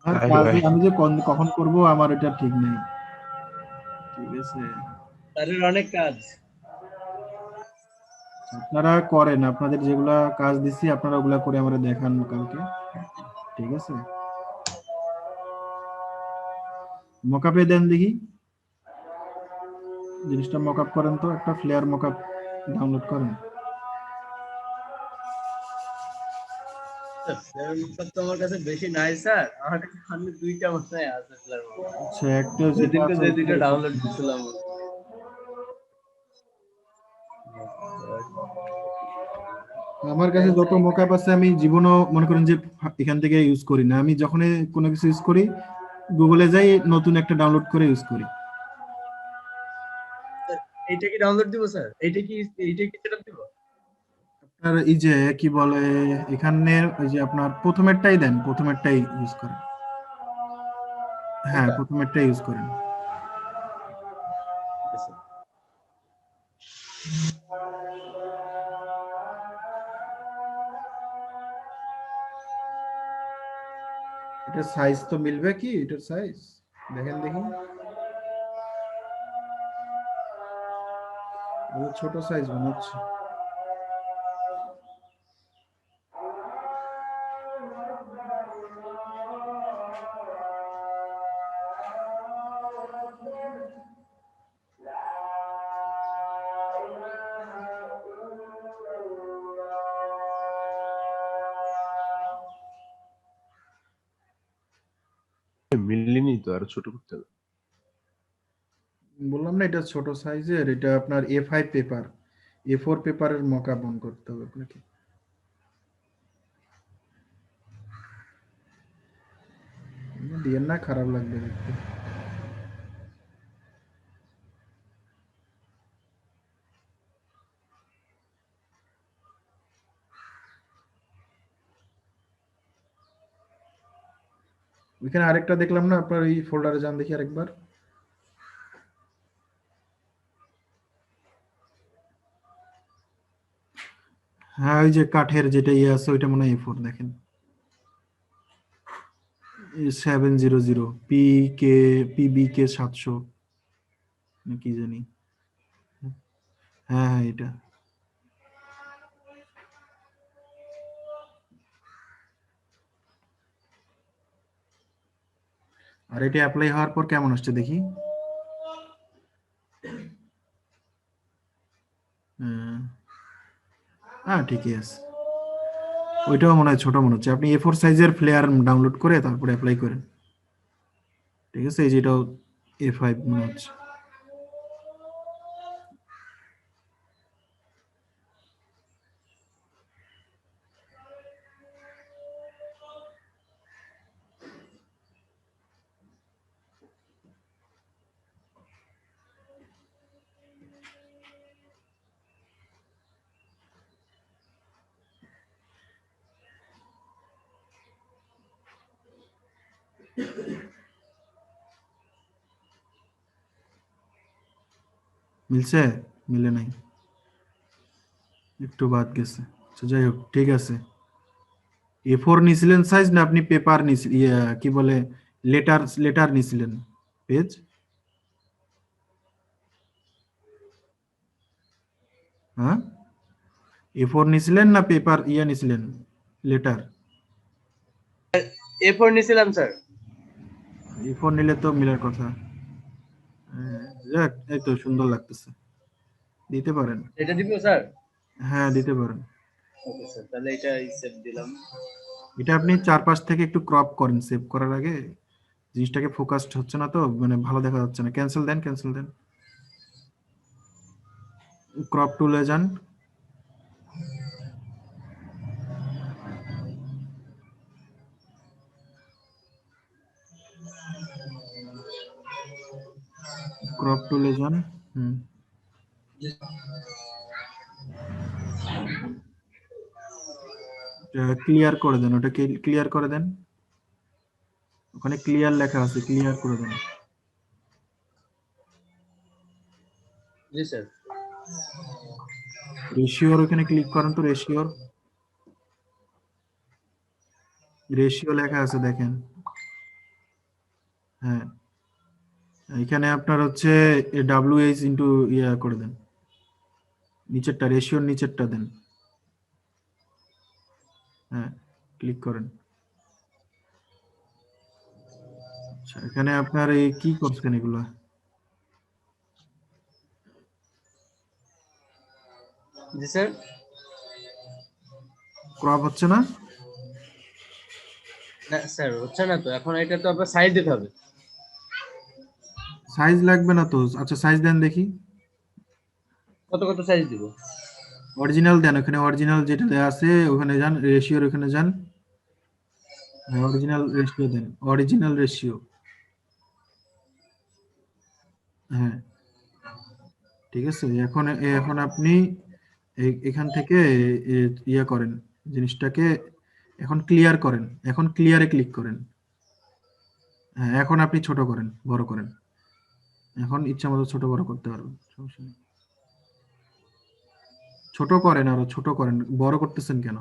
আমার হাই কাজ ভাই, আমি যে কখন করব আমার এটা ঠিক নেই, ঠিক আছে? স্যারের অনেক কাজ। আপনারা করেন, আপনাদের যেগুলা কাজ দিছি আপনারা ওগুলা করে আমরা দেখান কালকে, ঠিক আছে? মকআপে দেন দেখি, জিনিসটা মকআপ করেন তো, একটা ফ্লেয়ার মকআপ ডাউনলোড করেন। স্যার তো আমার কাছে বেশি নাই স্যার, আমার কাছে খালি 2টা মনে হয় আছে স্যার। আচ্ছা, একটা যেটা সেদিনকে আছে যে ওটা 2টা রেখে ডাউনলোড দিন। দিছিলাম। আমার কাছে যত মকআপ আছে আমি জীবনও মনে করেন যে এখান থেকে ইউজ করি না। আমি যখন কোনো কিছু ইউজ করি গুগলে যাই, নতুন একটা ডাউনলোড করে ইউজ করি। এইটা কি ডাউনলোড দিব স্যার? এইটা কি সেটা দিব? আর এই যে কি বলে এখানে ওই যে আপনার প্রথমেরটাই দেন, প্রথমেরটাই ইউজ করেন। হ্যাঁ, প্রথমেরটাই ইউজ করেন। এটা সাইজ তো মিলবে কি? এটার সাইজ দেখেন দেখি। ছোট সাইজ মনে হচ্ছে। মিলিনি তো, আরো ছোট করতে হবে। বললাম না এটা ছোট সাইজের, এটা আপনার A5 পেপার, A4 পেপারের মকআপ অন করতে হবে আপনাকে। দিয়েন না, খারাপ লাগবে দেখতে। ওইখানে আরেকটা দেখলাম না, আপনার এই ফোল্ডারে যান দেখি আরেকবার। হ্যাঁ, ওই যে কাঠের যেটা ইয়ে আছে ওইটা মনে হয় A4, দেখেন 700 PBK 700 কি জানি। হ্যাঁ হ্যাঁ, এটা আর এটা অ্যাপ্লাই হওয়ার পর কেমন আসছে দেখি। হ্যাঁ ঠিকই আছে, ওইটাও মনে হয় ছোট মনে হচ্ছে। আপনি A4 সাইজের ফ্লেয়ার ডাউনলোড করে তারপরে অ্যাপ্লাই করেন, ঠিক আছে? এই যেটাও A5 মনে হচ্ছে। মিলছে? মিলে নাই, একটু বাদ গেছে। আচ্ছা যাই হোক, ঠিক আছে। A4 নিছিলেন সাইজ না আপনি পেপার নিছিলেন, কি বলে লেটার নিছিলেন পেজ? হ্যাঁ, A4 নিছিলেন না পেপার নিছিলেন লেটার? A4 নিছিলাম স্যার। A4 নিলে তো মিলার কথা। যাক, এই তো সুন্দর লাগতেছে, দিতে পারেন। এটা দিব স্যার? হ্যাঁ দিতে পারেন। ওকে স্যার, তাহলে এটা সেভ দিলাম। এটা আপনি চারপাশ থেকে একটু ক্রপ করেন সেভ করার আগে, জিনিসটাকে ফোকাসড হচ্ছে না তো, মানে ভালো দেখা যাচ্ছে না। ক্যান্সেল দেন, ক্যান্সেল দেন, ক্রপ টুলে যান। ক্রপ টুলে যান। ক্লিয়ার করে দেন, ওটাকে ক্লিয়ার করে দেন। ওখানে ক্লিয়ার লেখা আছে, ক্লিয়ার করে দেন। জি স্যার। রেশিওর ওখানে ক্লিক করেন তো, রেশিও লেখা আছে দেখেন। হ্যাঁ, এখানে আপনার হচ্ছে WH ইন্টু ইয়া করে দেন, নিচেরটা রেশিওর নিচেরটা দেন। হ্যাঁ, ক্লিক করেন। আচ্ছা, এখানে আপনার এই কি করছেন এগুলা? জি স্যার। ক্রপ হচ্ছে না? না স্যার হচ্ছে না তো, এখন এটা তো আপনার সাইজ দিতে হবে। সাইজ লাগবে না তো। আচ্ছা, সাইজ দেন দেখি। কত কত সাইজ দিব? অরিজিনাল দেন, ওখানে অরিজিনাল যেটা দেয়া আছে ওখানে যান, রেশিওর ওখানে যান। হ্যাঁ, অরিজিনাল রেশিও দেন, অরিজিনাল রেশিও। হ্যাঁ, ঠিক আছে। এখন এখন আপনি এখান থেকে ইয়া করেন জিনিসটাকে, এখন ক্লিয়ার করেন, এখন ক্লিয়ারে ক্লিক করেন। হ্যাঁ, এখন আপনি ছোট করেন, বড় করেন, এখন ইচ্ছা মতো ছোট বড় করতে পারবেন, সমস্যা নেই। ছোট করেন, আরো ছোট করেন, বড় করতেছেন কেন?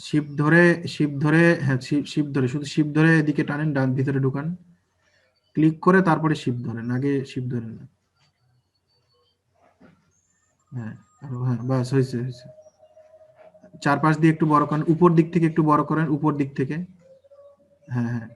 শিফট ধরে, হ্যাঁ শিফট ধরে, শুধু শিফট ধরে এদিকে টানেন, ডান ভিতরে ঢুকান, ক্লিক করে তারপরে শিফট ধরেন, আগে শিফট ধরেন না। হ্যাঁ, আরো, হ্যাঁ, বাস হয়েছে। চারপাশ দিয়ে একটু বড় করেন, উপর দিক থেকে একটু বড় করেন, উপর দিক থেকে। হ্যাঁ হ্যাঁ,